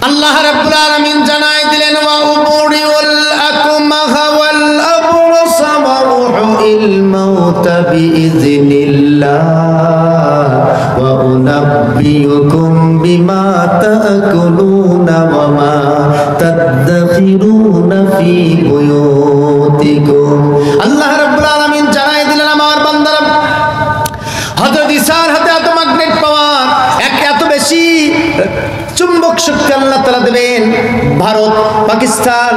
আল্লাহ রাব্বুল আলামিন জানাই দিলেন ওয়া উবরিউল আকমাহা ওয়াল আবরাসা ওয়া উহিল মাউতা বিইذنিল্লাহ ওয়া উনাব্বিউকুম বিমা তাকুলুনা ওয়া মা তাদখিরুনা ফি বুয়ুতিকুম। আল্লাহ রাব্বুল আলামিন জানাই দিলেন আমার বান্দারা হযরত ঈসার হাতে এত ম্যাগনেট পাওয়ার, এত বেশি চুম্বক শক্তি আল্লাহ তাআলা দেবেন, ভারত, পাকিস্তান,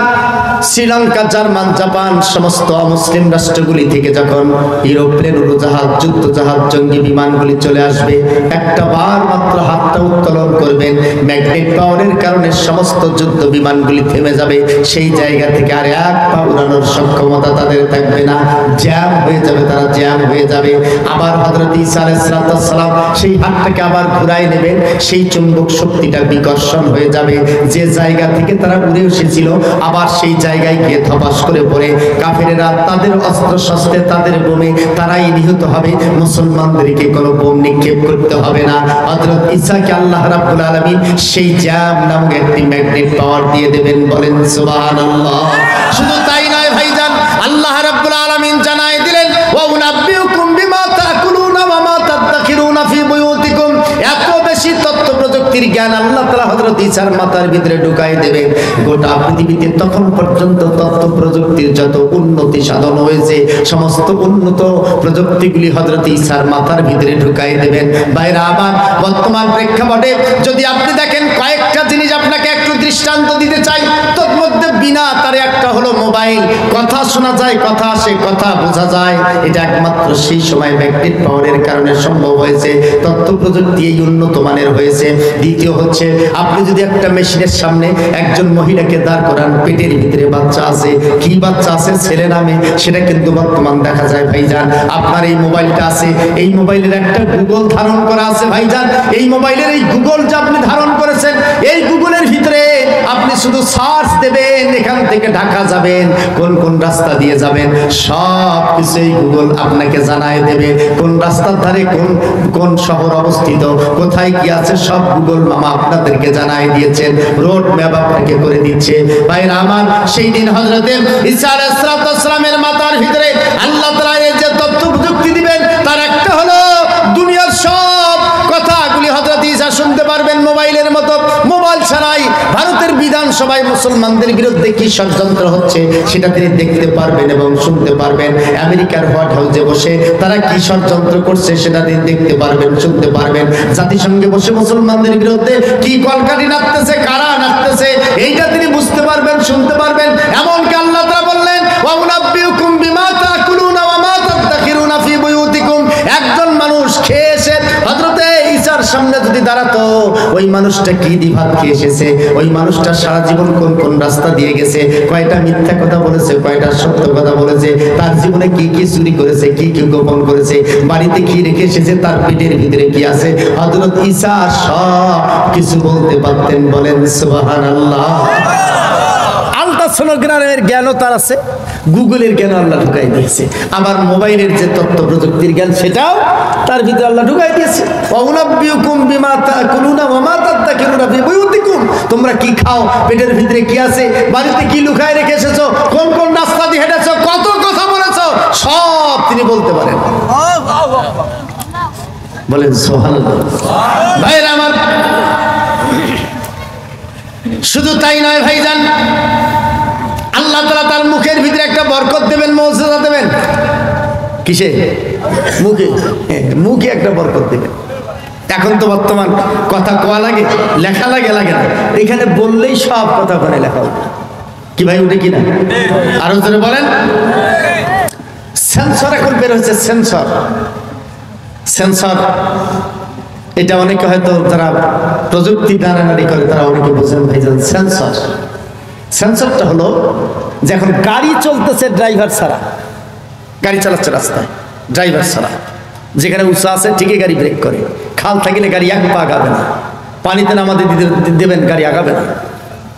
শ্রীলঙ্কা, জার্মান, জাপান সমস্ত মুসলিম রাষ্ট্রগুলি থেকে যখন এরোপ্লেন, উড়োজাহাজ, যুদ্ধজাহাজ, জঙ্গি বিমানগুলি চলে আসবে, একটা বার মাত্র হাতটা উত্তোলন করবেন, ম্যাগনেট পাওয়ারের কারণে সমস্ত যুদ্ধ বিমানগুলি থেমে যাবে। সেই জায়গা থেকে আর এক পা উড়ানোর সক্ষমতা তাদের থাকবে না, জ্যাম হয়ে যাবে, তারা জ্যাম হয়ে যাবে। আবার হযরত ঈসা আলাইহিস সালাম সেই হাতটাকে আবার ঘুরাই নেবেন, সেই চুম্বক শক্তিটা বিকর্ষণ হয়ে যাবে। যে জায়গা থেকে তারা উড়ে এসেছিল আবার সেই জায়গায় গিয়ে ধপাস করে পড়ে কাফেরেরা তাদের অস্ত্র শস্ত্রে, তাদের বোমে তারাই নিহত হবে। মুসলমানদেরকে কোনো বোম নিক্ষেপ করতে হবে না। হযরত ঈসাকে আল্লাহ রাব্বুল আলামিন সেই জ্যাম নামক একটি ম্যাগনেট পাওয়ার দিয়ে দেবেন, বলেন সুবহানাল্লাহ। শুধু তাই নয় ভাইজান, আল্লাহ রাব্বুল আলামিন জানাই দিলেন ওয়া উনাব্বিউকুম বিমা তাকুলুনা ওয়া মা তাদখিরুনা ফি বুয়ুতিকুম। এত বেশি তথ্য প্রযুক্তির জ্ঞান আল্লাহ তাআলা হযরত ঈসার মাথার ভিতরে ঢুকাই দেবে। গোটা পৃথিবীতে তখন পর্যন্ত তথ্য প্রযুক্তির যত উন্নতি সাধন হয়েছে সমস্ত উন্নত প্রযুক্তিগুলি হযরত ঈসার মাথার ভিতরে ঢুকাই দেবেন। ভাইরা আমার, বর্তমান প্রেক্ষাপটে যদি আপনি দেখেন, কয়েকটা জিনিস আপনাকে একটু দৃষ্টান্ত দিতে চাই। তোর মধ্যে বিনা তার একটা হলো মোবাইল, কথা শোনা যায়, কথা আসে, কথা বোঝা যায়। এটা একমাত্র সেই সময় ম্যাগনেট পাওয়ারের কারণে সম্ভব হয়েছে, তথ্য প্রযুক্তি এই উন্নত মানের হয়েছে। দ্বিতীয় হচ্ছে, আপনি যদি একটা মেশিনের সামনে একজন মহিলাকে দাঁড় করান, পেটের ভিতরে বাচ্চা আছে, কি বাচ্চা আছে, ছেলে নামে, সেটা কিন্তু বর্তমান দেখা যায় ভাইজান। আপনার এই মোবাইলটা আছে, এই মোবাইলের একটা গুগল ধারণ করা আছে ভাইজান। এই মোবাইলের এই গুগল যে আপনি ধারণ করেছেন, এই গুগলের ভিতরে আপনি শুধু সার্চ দেবেন, এখান থেকে ঢাকা যাবেন, কোন কোন রাস্তা দিয়ে যাবেন, সব কিছু এই গুগল আপনাকে জানায় দেবে। কোন রাস্তার ধারে কোন কোন শহর অবস্থিত, কোথায় কি আছে, সব গুগল মামা আপনাদেরকে জানাই দিয়েছেন, রোড ম্যাপ আপনাকে করে দিচ্ছে। ভাইরা আমার, সেই দিন হযরত ঈসা আলাইহিস সালামের মাথার ভিতরে আল্লাহ তাআলা এই যে তথ্য প্রযুক্তি দিবেন, তার একটা হলো দুনিয়ার সব কথাগুলি হযরত ঈসা শুনতে পারবেন মোবাইলের মতো। মোবাইল ছাড়াই ভারতের বিধানসভায় মুসলমানদের বিরুদ্ধে কি ষড়যন্ত্র হচ্ছে সেটা তিনি দেখতে পারবেন এবং শুনতে পারবেন। আমেরিকার হোয়াইট হাউসে বসে তারা কি ষড়যন্ত্র করছে সেটা তিনি দেখতে পারবেন, শুনতে পারবেন। জাতিসংঘে বসে মুসলমানদের বিরুদ্ধে কি কলকাঠি নাচতেছে, কারা নাচতেছে, এইটা তিনি বুঝতে পারবেন, শুনতে পারবেন। এমনকি আল্লাহ তাআলা বললেন ওয়া উনাব্বিউকুম বিমা তাকুলুনা ওয়া মা তাদখিরুনা ফি বুয়ুতিকুম। একজন মানুষ খেয়ে এসে হযরত ঈসার সামনে যদি দাঁড়াতো, ওই মানুষটা কি দি ভাত খেয়ে এসেছে, ওই মানুষটা সারা জীবন কোন কোন রাস্তা দিয়ে গেছে, কয়টা মিথ্যা কথা বলেছে, কয়টা সত্য কথা বলেছে, তার জীবনে কি কি চুরি করেছে, কি কি গোপন করেছে, বাড়িতে কি রেখে এসেছে, তার পেটের ভিতরে কি আছে, হযরত ঈসা সব কিছু বলতে পারতেন, বলেন সুবহানাল্লাহ। আলট্রাসোনোগ্রামের জ্ঞানও তার আছে, গুগলের জ্ঞান আল্লাহ ঢুকাই দিয়েছে। আবার মোবাইলের যে তথ্য প্রযুক্তির জ্ঞান সেটাও তার ভিতরে আল্লাহ ঢুকাই দিয়েছে। ওয়া উনাব্বিউকুম বিমা তাকুলুনা ওয়া মা তাদখিরুনা ফি বুয়ুতিকুম। তোমরা কি খাও, পেটের ভিতরে কি আছে, বাড়িতে কি লুকায় রেখে এসেছো, কোন কোন রাস্তা দিয়ে হেঁটেছো, কত কথা বলেছো, সব তিনি বলতে পারেন, বলেন সুবহানাল্লাহ। ভাইরা আমার, শুধু তাই নয় ভাইজান, আল্লাহ তাআলা তার মুখের ভিতরে একটা বরকত দেবেন, মুজিজা দেবেন। কিসে? মুখে। মুখে একটা বরকত দেবেন। এখন তো বর্তমান কথা কোয়া লাগে, লেখা লাগে, লাগে না, এখানে বললেই সব কথা ওখানে লেখা উঠে। কি ভাই, উঠে কিনা? আরো জোরে বলেন। সেন্সর এখন বের হচ্ছে, সেন্সর। সেন্সর এটা অনেকে হয়তো যারা প্রযুক্তি নাড়ানাড়ি করে তারা অনেকে বোঝেন ভাইজান। সেন্সর, সেন্সরটা হলো যে এখন গাড়ি চলতেছে ড্রাইভার ছাড়া, গাড়ি চালাচ্ছে রাস্তায় ড্রাইভার ছাড়া, যেখানে উঁচা আছে ঠিকই গাড়ি ব্রেক করে, খাল থাকলে গাড়ি এক পা আগাবে না, পানিতে নামাতে দেবেন গাড়ি আগাবে না,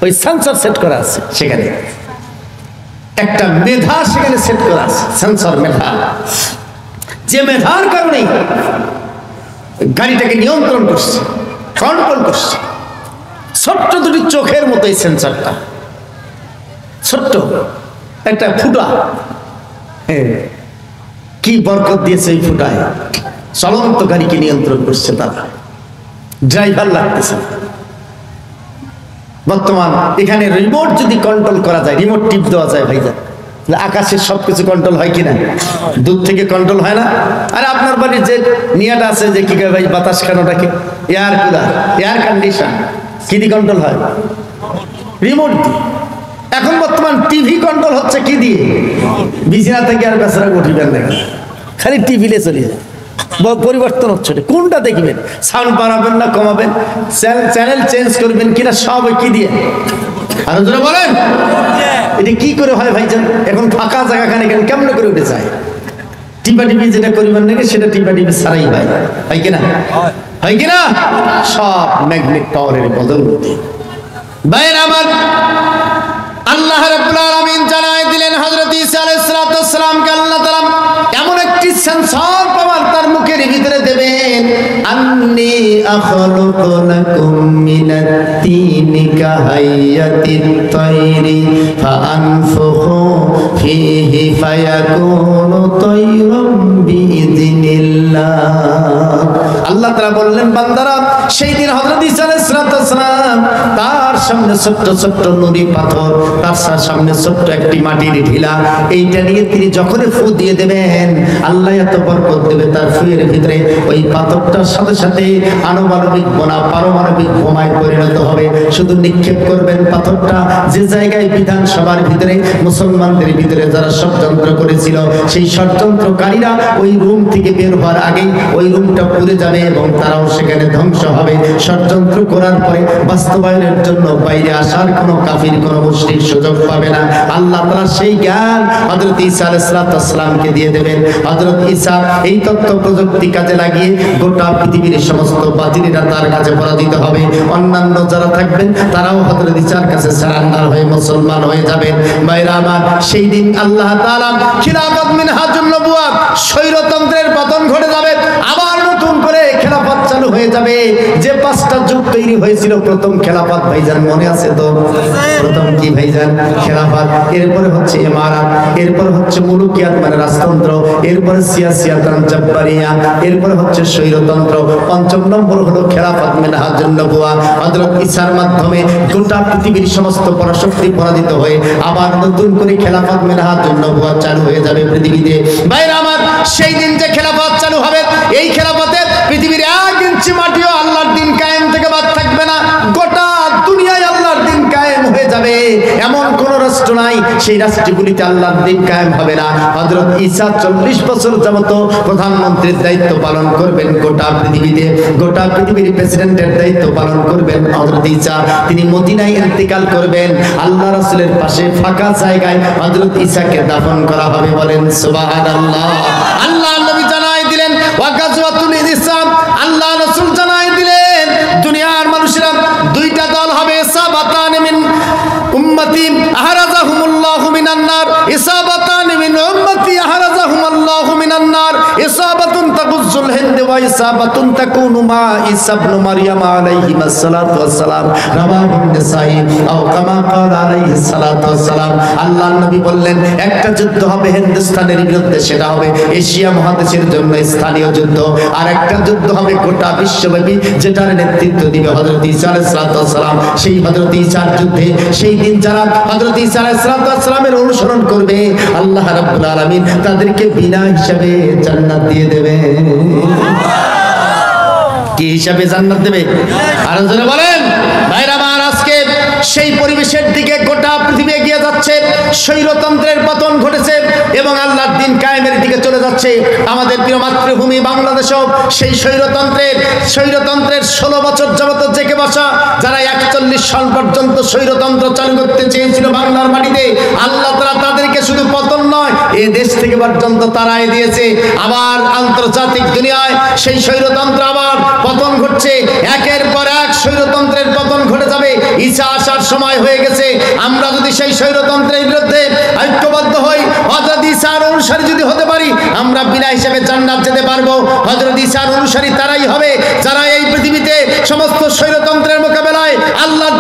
ওই সেন্সর সেট করা আছে। সেখানে একটা মেধা সেখানে সেট করা আছে, সেন্সর মেধা, যে মেধার কারণেই গাড়িটাকে নিয়ন্ত্রণ করছে, কন্ট্রোল করছে। ছোট্ট দুটি চোখের মতো এই সেন্সরটা, ছোট্ট একটা ফুটা, কি বরকত দিয়েছে এই ফুটায়। চলন্ত গাড়িকে নিয়ন্ত্রণ করছে তারা, ড্রাইভার লাগতেছে। বর্তমান এখানে রিমোট যদি কন্ট্রোল করা যায়, রিমোট টিপ দেওয়া যায় ভাইজান, আকাশের সবকিছু কন্ট্রোল হয় কিনা? দূর থেকে কন্ট্রোল হয় না? আরে আপনার বাড়ির যে নিয়াটা আছে যে কি ভাই বাতাস খানোটাকে, এয়ার কুলার, এয়ার কন্ডিশন, কি দিয়ে কন্ট্রোল হয়? রিমোট দিয়ে। এখন বর্তমান টিভি কন্ট্রোল হচ্ছে কি দিয়ে? বিছানা থেকে আর বেচারা উঠিবেন না, খালি টিভিতে চলে যায়। পরিবর্তন হচ্ছে, কোনটা দেখবেন? সাউন্ড বাড়াবেন না কমাবেন, চ্যানেল চেঞ্জ করবেন কিনা, সব কি দিয়ে? আরো জোরে বলেন, এটা কি করে হয় ভাইজান? এখন ফাঁকা জায়গা খানে কেমন করে উঠে যায়? টিপা টিপি যেটা করিবেন নাকি সেটা টিপা টিপি ছাড়াই হয়, হয় কিনা? হয় কিনা? সব ম্যাগনেট পাওয়ারের বদৌলতে। ভাইয়ের আমার, আল্লাহ রাব্বুল আলামিন জানায় দিলেন হযরত ঈসা আলাইহিস সালামকে আল্লাহ তাআলা এমন একটি সেন্সর পাওয়ার তার মুখের ভিতরে দেবেন, আন্নী আখলুকু লাকুম মিনাত তিনি কাহাইয়াতিত তায়রি ফাআনফুখু ফীহি ফায়াকুনু তায়রাম বিইযনিল্লাহ। আল্লাহ তাআলা বললেন, বান্দারা, সেই দিন হযরত ঈসা আলাইহিস সালাম তার সামনে ছোট্ট ছোট্ট নুরি পাথর, তার সামনে ছোট্ট একটি মাটির ঢিলা, এইটা নিয়ে তিনি যখন ফু দিয়ে দেবেন, আল্লাহ এত বরকত দেবে তার ফুয়ের ভিতরে, ওই পাথরটার সাথে সাথে আনুমানবিক বোনা পারমাণবিক বোমায় পরিণত হবে। শুধু নিক্ষেপ করবেন পাথরটা যে জায়গায় বিধানসভার ভিতরে মুসলমানদের ভিতরে যারা ষড়যন্ত্র করেছিল, সেই ষড়যন্ত্রকারীরা ওই রুম থেকে বের হওয়ার আগেই ওই রুমটা পুড়ে যাবে এবং তারাও সেখানে ধ্বংস হবে। ষড়যন্ত্র করার পরে বাস্তবায়নের জন্য বাইরে আসার কোনো কাফির, কোনো মুশরিক সুযোগ পাবে না। আল্লাহ তাআলা সেই জ্ঞান হযরত ঈসা আলাইহিস সালামকে দিয়ে দেবেন। হযরত ঈসা এই তথ্য প্রযুক্তি কাজে লাগিয়ে গোটা পৃথিবীর সমস্ত বাতিলেরা তার কাছে পরাজিত হবে। অন্যান্য যারা থাকবেন তারাও হযরত ঈসার কাছে সারেন্ডার হয়ে মুসলমান হয়ে যাবেন। ভাইরা আমার, সেই দিন আল্লাহ তাআলা খিলাফত মিনহাজুন নবুওয়াত, স্বৈরতন্ত্রের পতন ঘটে যাবে, আবার নতুন করে খেলাফত চালু হয়ে যাবে। যে পাঁচটা যুগ তৈরি হয়েছিল, প্রথম খেলাফত ভাইজান মনে আছে তো? প্রথম কি ভাইজান? খেলাফত। এরপরে হচ্ছে ইমারাত, এরপরে হচ্ছে মুলুকিয়াত মানে রাজতন্ত্র, এরপরে সিয়াসিয়াতান জাব্বারিয়া, এরপরে হচ্ছে স্বৈরতন্ত্র। পঞ্চম নম্বর হলো খেলাফত মিনহাজুন নবুওয়াত। হযরত ঈসার মাধ্যমে গোটা পৃথিবীর সমস্ত পরাশক্তি পরাজিত হয়ে আবার নতুন করে খেলাফত মিনহাজুন নবুওয়াত চালু হয়ে যাবে পৃথিবীতে। ভাইরা আমার, সেই দিন যে খেলাফত চালু হবে, এই খেলাফতে পৃথিবীর 1 ইঞ্চি মাটিও আল্লাহর দিন কায়েম থেকে বাদ থাকবে না। গোটা দুনিয়ায় আল্লাহর দিন কায়েম হয়ে যাবে, এমন কোন রাষ্ট্র নাই সেই রাষ্ট্রগুলিতে আল্লাহর দিন কায়েম হবে না। হযরত ঈসা 40 বছর যাবত প্রধানমন্ত্রীর দায়িত্ব পালন করবেন গোটা পৃথিবীতে, গোটা পৃথিবীর প্রেসিডেন্টের দায়িত্ব পালন করবেন হযরত ঈসা। তিনি মদিনায় ইন্তেকাল করবেন, আল্লাহ রাসূলের পাশে ফাঁকা জায়গায় হযরত ঈসাকে দাফন করা হবে। বলেন সুবহানাল্লাহ। আল্লাহ নবী জানাই দিলেন ওয়াগাজওয়াতুল ইসলাম, আল্লাহ রাসূল জানাই দিলেন দুনিয়ার মানুষেরা দুইটা দল হবে, সাবাতান মিন উম্মতি আহরাজাহুমুল্লাহু মিনান নার, ইসাবাতান মিন উম্মতি আহরাজাহুমুল্লাহু মিনান নার, ইসাবাতুন তাগুজ্জুল হিন্দ ওয়া ইসাবাতুন তাকুনু মা ঈসা ইবনে মারইয়াম আলাইহিস সালাতু ওয়াস সালাম, রাওয়াহু নিসাঈ আও কামা ক্বালা আলাইহিস সালাতু ওয়াস সালাম। আল্লাহর নবী বললেন, একটা যুদ্ধ হবে হিন্দুস্তানের বিরুদ্ধে, সেটা হবে এশিয়া মহাদেশের জন্য স্থানীয় যুদ্ধ, আর একটা যুদ্ধ হবে গোটা বিশ্বব্যাপী, যেটার নেতৃত্ব দিবে হযরত ঈসা আলাইহিস সালাতু ওয়াস সালাম। সেই হযরত ঈসার যুদ্ধে সেই দিন যারা হযরত ঈসা আলাইহিস সালাতু ওয়াস সালামের অনুসরণ করবে, আল্লাহ রাব্বুল আলামিন তাদেরকে বিনা হিসাবে জান্নাত দিয়ে দেবে। কি হিসাবে জান্নাত দেবে? আর জোরে বলেন। ভাইরা আমার, আজকে সেই পরিবেশের দিকে গোটা পৃথিবী এগিয়ে যাচ্ছে, স্বৈরতন্ত্রের পতন ঘটেছে এবং আল্লাহর দিন কায়েমের দিকে চলে যাচ্ছে। আমাদের প্রিয় মাতৃভূমি বাংলাদেশও সেই স্বৈরতন্ত্রের 16 বছর যাবত জেগে বসা, যারা 41 সাল পর্যন্ত স্বৈরতন্ত্র চালু করতে চেয়েছিল বাংলার মাটিতে, আল্লাহ তাআলা তাদেরকে শুধু পতন নয়, এই দেশ থেকে পর্যন্ত তারাই দিয়েছে। আবার আন্তর্জাতিক দুনিয়ায় সেই স্বৈরতন্ত্র আবার পতন ঘটছে, একের পর এক স্বৈরতন্ত্রের পতন ঘটে যাবে। ঈসা আসার সময় হয়ে গেছে। আমরা যদি সেই স্বৈরতন্ত্রের বিরুদ্ধে ঐক্যবদ্ধ হই, হযরত ঈসার অনুসারী যদি হতে পারি, আমরা বিনা হিসেবে জান্নাত যেতে পারবো। হযরত ঈসার অনুসারী তারাই হবে যারা এই পৃথিবীতে সমস্ত স্বৈরতন্ত্রের মোকাবেলায় আল্লাহর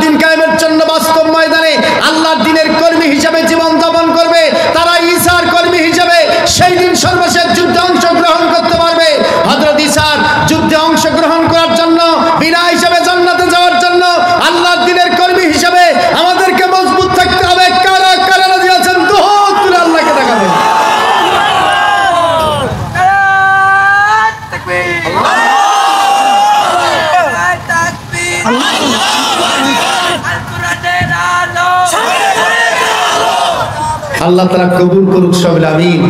আল্লাহ তাআলা কবুল করুক সবাই আমিন।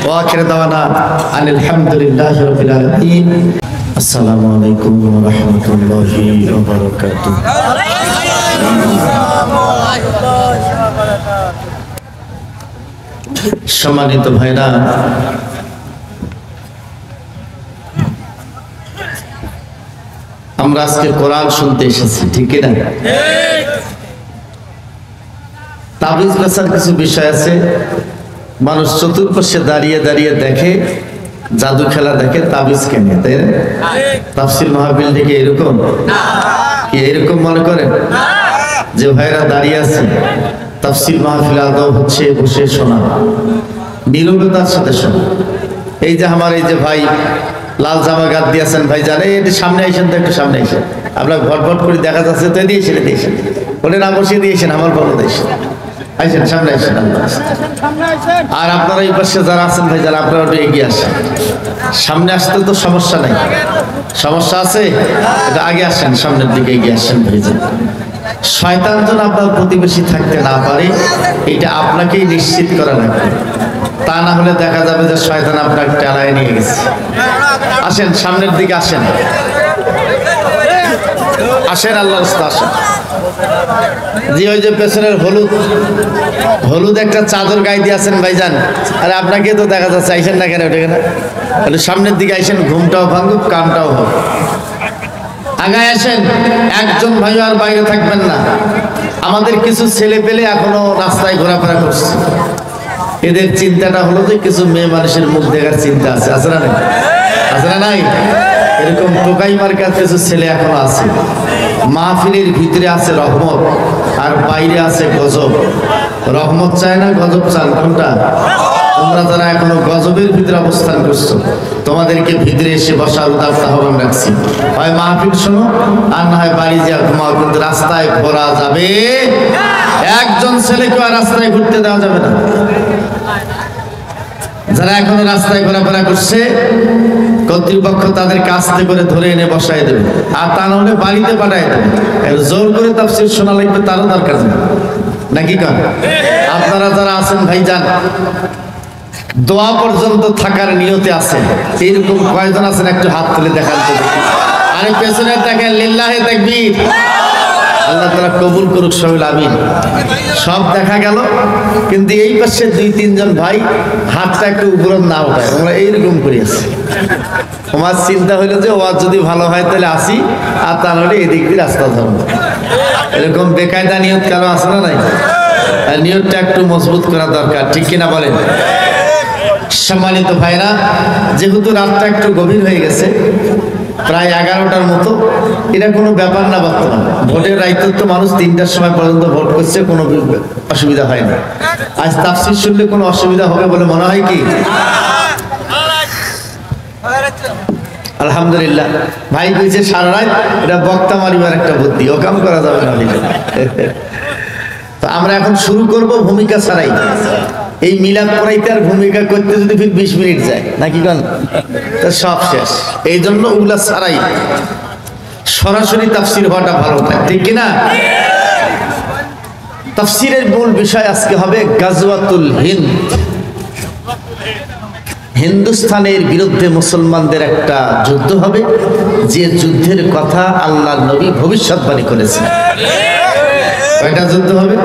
ওয়া আখিরু দাওয়ানা আনিল হামদুলিল্লাহি রাব্বিল আলামিন। আসসালামু আলাইকুম ওয়া রাহমাতুল্লাহি ওয়া বারাকাতুহু। সম্মানিত ভাইরা, আমরা আজকে কোরআন শুনতে এসেছি, ঠিক না? তাবিজ বেচার কিছু বিষয় আছে। মানুষ চতুর্পাশে দাঁড়িয়ে দাঁড়িয়ে দেখে, জাদু খেলা দেখে, তাবিজ কেনে, তাই না? তাফসীর মাহফিল থেকে এরকম কি এরকম মনে করেন যে ভাইরা দাঁড়িয়ে আছে, তাফসীর মাহফিল আদব হচ্ছে বসে শোনা, নীরবতার সাথে শোনা। এই যে আমার এই যে ভাই লাল জামা গাদ দিয়েছেন, ভাই জানে একটু সামনে আইসেন, তো একটু সামনে আইসেন। আপনার ভটভট করে দেখা যাচ্ছে তো দিয়েছেন, দিয়েছেন ওটা না বসিয়ে দিয়েছেন, আমার বড় দিয়েছেন, আইসেন সামনে আইসেন। আর আপনারা এই পাশে যারা আছেন ভাই, যারা আপনারা একটু এগিয়ে আসেন, সামনে আসতে তো সমস্যা নাই, সমস্যা আছে এটা আগে আসেন, সামনের দিকে এগিয়ে আসেন ভাই। শয়তান যেন আপনার প্রতিবেশী থাকতে না পারে, এটা আপনাকেই নিশ্চিত করা লাগবে, তা না হলে দেখা যাবে যে শয়তান আপনার টেলায় নিয়ে গেছে। আসেন সামনের দিকে আসেন, আসেন আল্লাহর রাস্তা আসেন। জি ওই যে পেছনের হলুদ একটা চাদর গায়ে দিয়ে আছেন ভাইজান, আরে আপনাকে তো দেখা যাচ্ছে, আইসেন না কেন ওটা কেন? তাহলে সামনের দিকে আইসেন, ঘুমটাও ভাঙুক, কামটাও হোক, আগায় আসেন। একজন ভাই আর বাইরে থাকবেন না। আমাদের কিছু ছেলে পেলে এখনো রাস্তায় ঘোরাফেরা করছে, এদের চিন্তাটা হলো যে কিছু মেয়ে মানুষের মুখ দেখার চিন্তা আছে, আছে না নাই? আছে না নাই? এরকম টোকাই মার্কার কিছু ছেলে এখনো আছে। মাহফিলের ভিতরে আছে রহমত, আর বাইরে আছে গজব। রহমত চায় না গজব চান, কোনটা? তোমরা যারা এখনো গজবের ভিতরে অবস্থান করছো, তোমাদেরকে ভিতরে এসে বসার উদাত্ত আহ্বান রাখছি। হয় মাহফিল শোনো, আর না হয় বাড়ি যা ঘুমাও, কিন্তু রাস্তায় ঘোরা যাবে। একজন ছেলেকে আর রাস্তায় ঘুরতে দেওয়া যাবে না। যারা এখনো রাস্তায় ঘোরাফেরা করছে, কর্তৃপক্ষ তাদের কাছতে করে ধরে এনে বসাই দেবে, আর তা না হলে বাড়িতে পাঠায় দেবে। জোর করে তাফসীর শোনা লাগবে, তারও দরকার নেই, নাকি কন? আপনারা যারা আছেন ভাইজান, দোয়া পর্যন্ত থাকার নিয়তে আছেন, এইরকম কয়জন আছেন একটু হাত তুলে দেখান তো। আরে পেছনে দেখেন, লিল্লাহে তাকবীর। আল্লাহ তাআলা কবুল করুক সবাই আমিন। সব দেখা গেল, কিন্তু এই পাশে 2-3 ভাই হাতটা একটু উপরে না ওঠায়, আমরা এইরকম করে আছি। আমার চিন্তা হইলো যে ওয়াজ যদি ভালো হয় তাহলে আসি, আর তা হলে এদিক দিয়ে রাস্তা ধরবো। এরকম বেকায়দা নিয়ত কারো আছে না নাই? নিয়তটা একটু মজবুত করা দরকার, ঠিক কিনা বলেন? সম্মানিত ভাইরা, যেহেতু রাতটা একটু গভীর হয়ে গেছে, প্রায় 11টার মতো, এটা কোনো ব্যাপার না। বর্তমান ভোটের রাইতে তো মানুষ 3টার সময় পর্যন্ত ভোট করছে, কোনো অসুবিধা হয় না। আজ তাফসীর শুনলে কোনো অসুবিধা হবে বলে মনে হয় কি? আলহামদুলিল্লাহ। ভাই বলছে সারা রাত, এটা বক্তা মারিবার একটা বুদ্ধি, ও কাম করা যাবে না। তো আমরা এখন শুরু করব ভূমিকা ছাড়াই। এই মিলাদ পড়াইতে আর ভূমিকা করতে যদি 20 মিনিট যায়, নাকি গান, তো সব শেষ। এই জন্য ওগুলা ছাড়াই সরাসরি তাফসীর হওয়াটা ভালো, ঠিক কিনা? তাফসীরের মূল বিষয় আজকে হবে গাজওয়াতুল হিন্দ। হিন্দুস্তানের বিরুদ্ধে মুসলমানদের একটা যুদ্ধ হবে, যে যুদ্ধের কথা আল্লাহর নবী ভবিষ্যৎবাণী করেছেন। কয়টা যুদ্ধ হবে?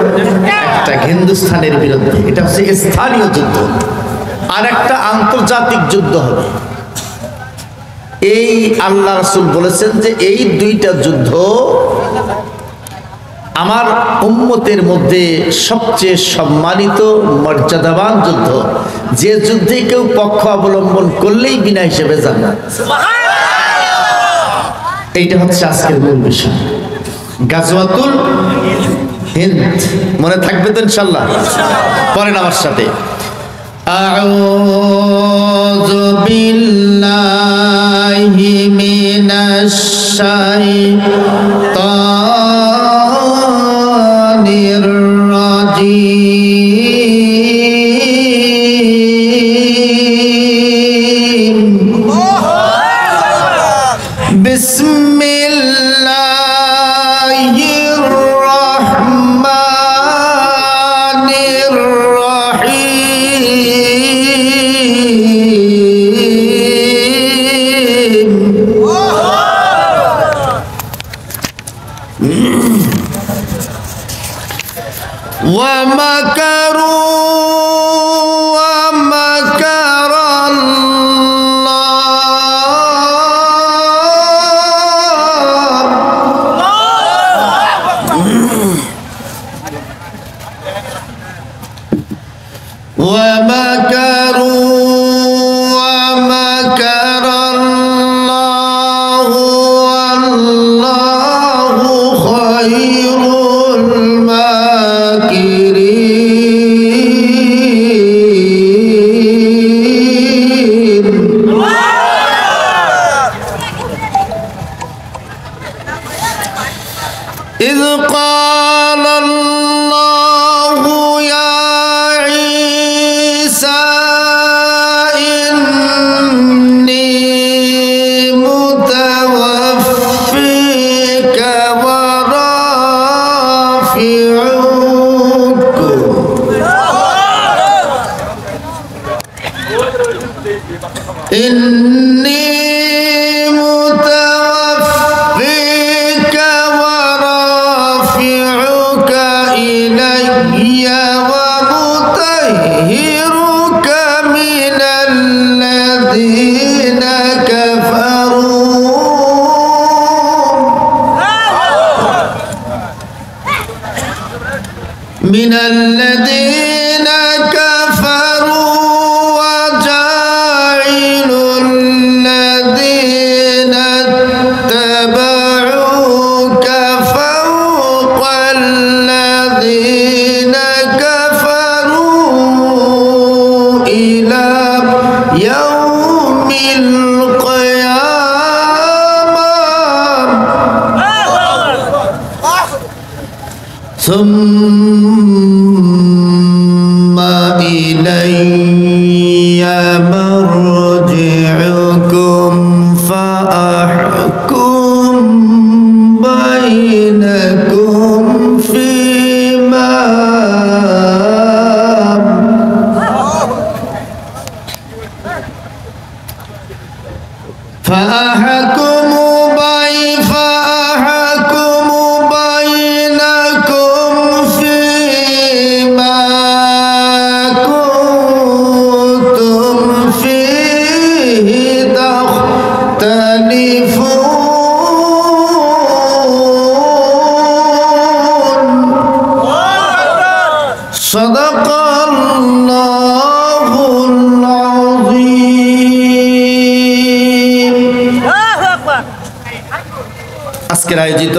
একটা হিন্দুস্তানের বিরুদ্ধে, এটা হচ্ছে স্থানীয় যুদ্ধ, আর একটা আন্তর্জাতিক যুদ্ধ হবে। এই আল্লাহ রাসূল বলেছেন যে এই 2টা যুদ্ধ আমার উম্মতের মধ্যে সবচেয়ে সম্মানিত মর্যাদাবান যুদ্ধ, যে যুদ্ধে কেউ পক্ষ অবলম্বন করলেই বিনা হিসেবে জান্নাত। এইটা হচ্ছে আজকের মূল বিষয়, গাজওয়াতুল হিন্দ। মনে থাকবে তো ইনশাআল্লাহ? পড়েন আমার সাথে, আউযু বিল্লাহি মিনাশ শাইতানির রাজীম। বিসমিল্লাহির রহমানির রহিম। ومكروا ومكر الله والله خير الماكرين. إذ قال الله يا عيسى إني متوفيك ورافعك إني متوفيك ورافعك إلي ومطهرك من الذين كفروا وجاعل الذين اتبعوك فوق الذين كفروا إلى يوم القيامة ثم إلي مرجعكم فأحكم بينكم فيما فأحكم بينكم فيما كنتم فيه تختلفون. صدق الله العظيم. আজকের আয়োজিত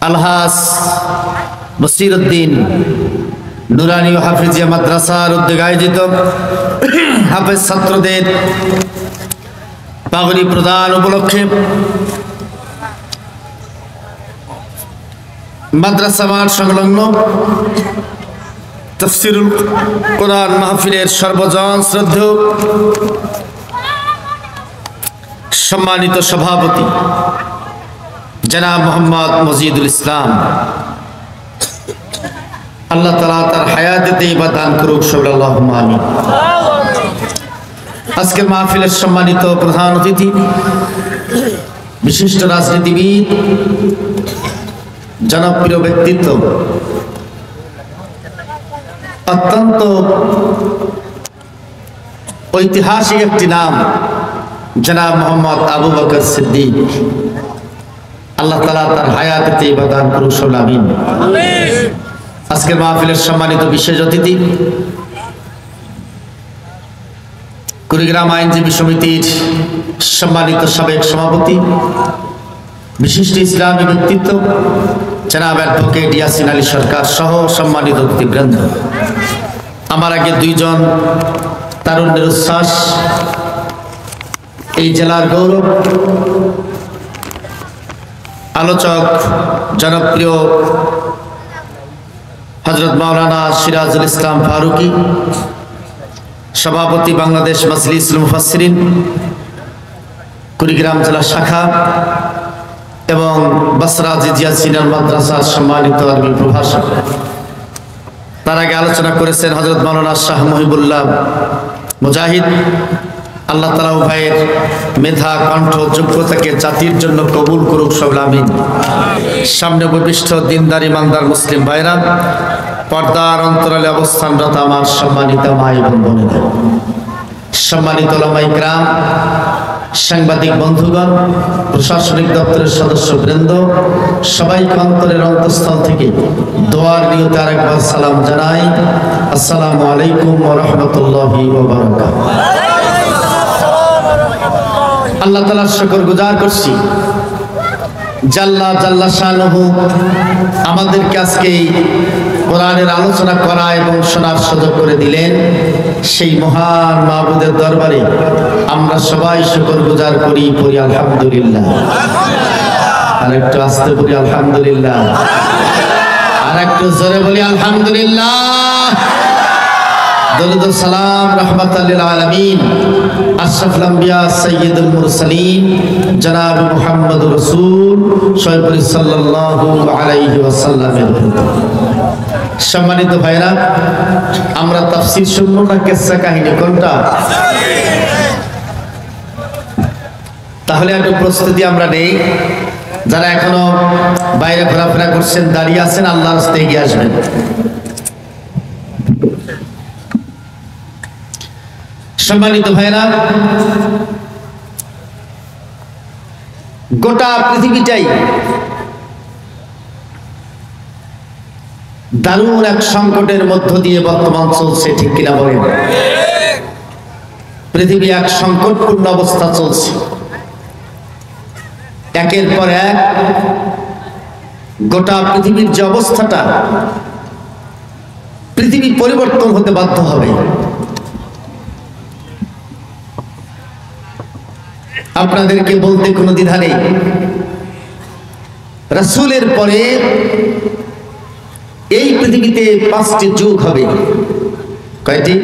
আলহাস বসিরউদ্দিন নুরানি ও হাফিজিয়া মাদ্রাসার উদ্যোগে আয়োজিত হাফেজ ছাত্রদের পাগড়ি প্রদান উপলক্ষে মাদ্রাসা মাঠ সংলগ্ন তাফসীরুল কোরআন মাহফিলের সর্বজন শ্রদ্ধেয় সম্মানিত সভাপতি জনাব মোহাম্মদ মজিদুল ইসলাম, আল্লাহ তাআলা তার হায়াতে তাইয়্যিবা দান করুক, আল্লাহুম্মা আমিন। আজকের মাহফিলের সম্মানিত প্রধান অতিথি, বিশিষ্ট রাজনীতিবিদ, জনপ্রিয় ব্যক্তিত্ব, অত্যন্ত ঐতিহাসিক একটি নাম জনাব মোহাম্মদ আবু বকর সিদ্দিক, আল্লাহ তাআলা তার হায়াতে তাইয়্যিবা দান করুক, আমিন। আজকের মাহফিলের সম্মানিত বিশেষ অতিথি, কুড়িগ্রাম আইনজীবী সমিতির সম্মানিত সাবেক সভাপতি, বিশিষ্ট ইসলামী ব্যক্তিত্ব জনাব অ্যাডভোকেট ইয়াসিন আলী সরকার সহ সম্মানিত অতিথিবৃন্দ, আমার আগে দুইজন তারুণ্যের উচ্ছ্বাস, এই জেলার গৌরব, আলোচক জনপ্রিয় হযরত মাওলানা সিরাজুল ইসলাম ফারুকী, সভাপতি বাংলাদেশ মাজলিসুল মুফাসসিরিন কুড়িগ্রাম জেলা শাখা এবং বসরা জিজিয়া সিনিয়র মাদ্রাসার সম্মানিত আরবি প্রভাষক। তার আগে আলোচনা করেছেন হযরত মাওলানা শাহ মহিবুল্লাহ মুজাহিদ, আল্লাহ তাআলা উভয়ের মেধা, কণ্ঠ, যোগ্যতাকে জাতির জন্য কবুল করুক, সবাই আমিন। সামনে উপবিষ্ট দিনদার ইমানদার মুসলিম ভাইরা, পর্দার অন্তরালে অবস্থানরত আমার সম্মানিত মা এবং বোনেরা, সম্মানিত ওলামা ইকরাম, সাংবাদিক বন্ধুগণ, প্রশাসনিক দপ্তরের সদস্যবৃন্দ, সবাইকে অন্তরের অন্তঃস্থল থেকে দোয়ার নিয়তে আরেকবার সালাম জানাই। আসসালামু আলাইকুম ওয়া রাহমাতুল্লাহি ওয়া বারাকাতুহু। আল্লাহ তাআলার শুকর গুজার করছি, জাল্লা জাল্লা শানুহু আমাদেরকে আজকে কোরআনের আলোচনা করা এবং শোনার সুযোগ করে দিলেন। সেই মহান মাবুদের দরবারে আমরা সবাই শুকর গুজার করি, পড়ি আলহামদুলিল্লাহ। আর একটু আস্তে পড়ি আলহামদুলিল্লাহ, আর একটু জোরে বলি আলহামদুলিল্লাহ। দরুদ ও সালাম রাহমাতাল লিল আলামিন, আশরাফুল আম্বিয়া সাইয়্যিদুল মুরসালিন জনাব মুহাম্মদুর রাসূল সাল্লাল্লাহু আলাইহি ওয়াসাল্লামের। সম্মানিত ভাইরা, আমরা তাফসীর শুনবো না কিসসা কাহিনী, কোনটা? তাহলে একটু প্রস্তুতি আমরা নেই। যারা এখনো বাইরে ঘোরাফেরা করছেন, দাঁড়িয়ে আছেন, আল্লাহর রাস্তায় এগিয়ে আসবেন। সম্মানিত ভাইরা, গোটা পৃথিবীটাই দারুণ এক সংকটের মধ্য দিয়ে বর্তমান চলছে, ঠিক কিনা বলেন? পৃথিবী এক সংকটপূর্ণ অবস্থা চলছে। একের পর এক গোটা পৃথিবীর যে অবস্থাটা, পৃথিবী পরিবর্তন হতে বাধ্য হবে। আপনাদেরকে বলতে কোনো দ্বিধা নেই, রাসূলের পরে এই পৃথিবীতে 5টি যুগ হবে। কয়টি?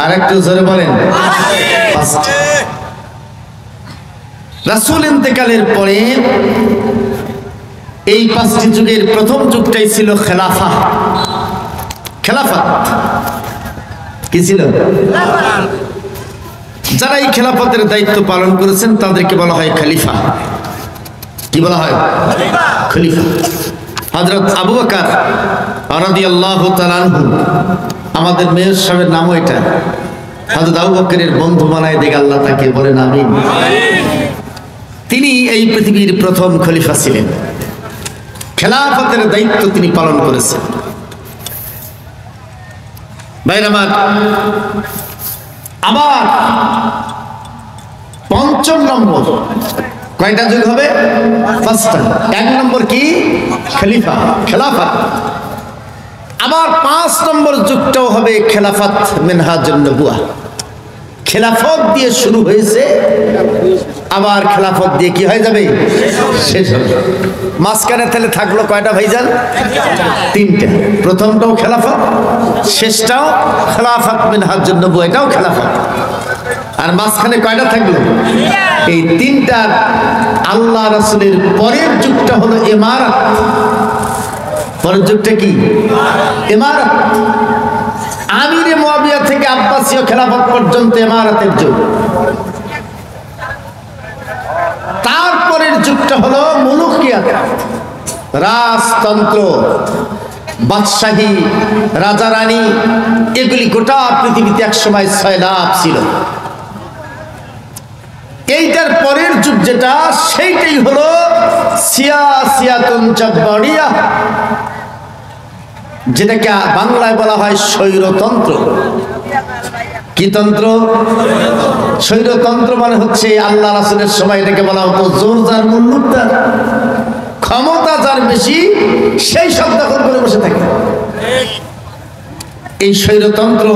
আর একটু জোরে বলেন। 5টি। রাসূল ইন্তেকালের পরে এই 5টি যুগের প্রথম যুগটাই ছিল খেলাফা। খেলাফত কি ছিল? যারা এই খেলাফতের দায়িত্ব পালন করেছেন তাদেরকে বলা হয় খলিফা। কি বলা হয়? খলিফা। হযরত আবু বকর রাদিয়াল্লাহু তাআলা আনহু, আমাদের মেয়র সাহেবের নামও এটা। হযরত আবু বকরের বন্ধু বানায় দিক আল্লাহ তাকে, বলেন আমিন। তিনি এই পৃথিবীর প্রথম খলিফা ছিলেন। খেলাফতের দায়িত্ব তিনি পালন করেছেন। ভাইরা আমার, আবার ৫ম নম্বর, কয়টা যুগ হবে? 5টা। 1 নম্বর কি? খলিফা, খেলাফত। আবার 5 নম্বর যুগটাও হবে খেলাফত মিনহাজুন নবুওয়াহ। খেলাফত দিয়ে শুরু হয়েছে, আবার খেলাফত দিয়ে কি হয়ে যাবে? শেষ হবে। মাঝখানে তাহলে থাকলো কয়টা ভাইজান? 3টা। প্রথমটাও খেলাফত, শেষটাও খেলাফত মিনহাজুন নবুওয়াহ, এটাও খেলাফত। আর মাঝখানে কয়টা থাকলো? এই 3টা। আল্লাহ রাসূলের পরের যুগটা হলো ইমারত। পরের যুগটা কি? ইমারত। আমিরে মুয়াবিয়া থেকে আব্বাসীয় খেলাফত পর্যন্ত ইমারতের যুগ। তারপরের যুগটা হলো মুলুকিয়াত, রাজতন্ত্র, বাদশাহী, রাজা রানী, এগুলি গোটা পৃথিবীতে একসময় সয়লাব ছিল। এইটার পরের যুগ যেটা, সেইটাই হলো সিয়াসিয়াতুন জাব্বারিয়া, যেটাকে বাংলায় বলা হয় স্বৈরতন্ত্র। কি তন্ত্র? স্বৈরতন্ত্র মানে হচ্ছে আল্লাহ রাসূলের সময় এটাকে বলা হতো জোর যার মুল্লুক তার, ক্ষমতা যার বেশি সেই সব দখল করে বসে থাকে। এই স্বৈরতন্ত্র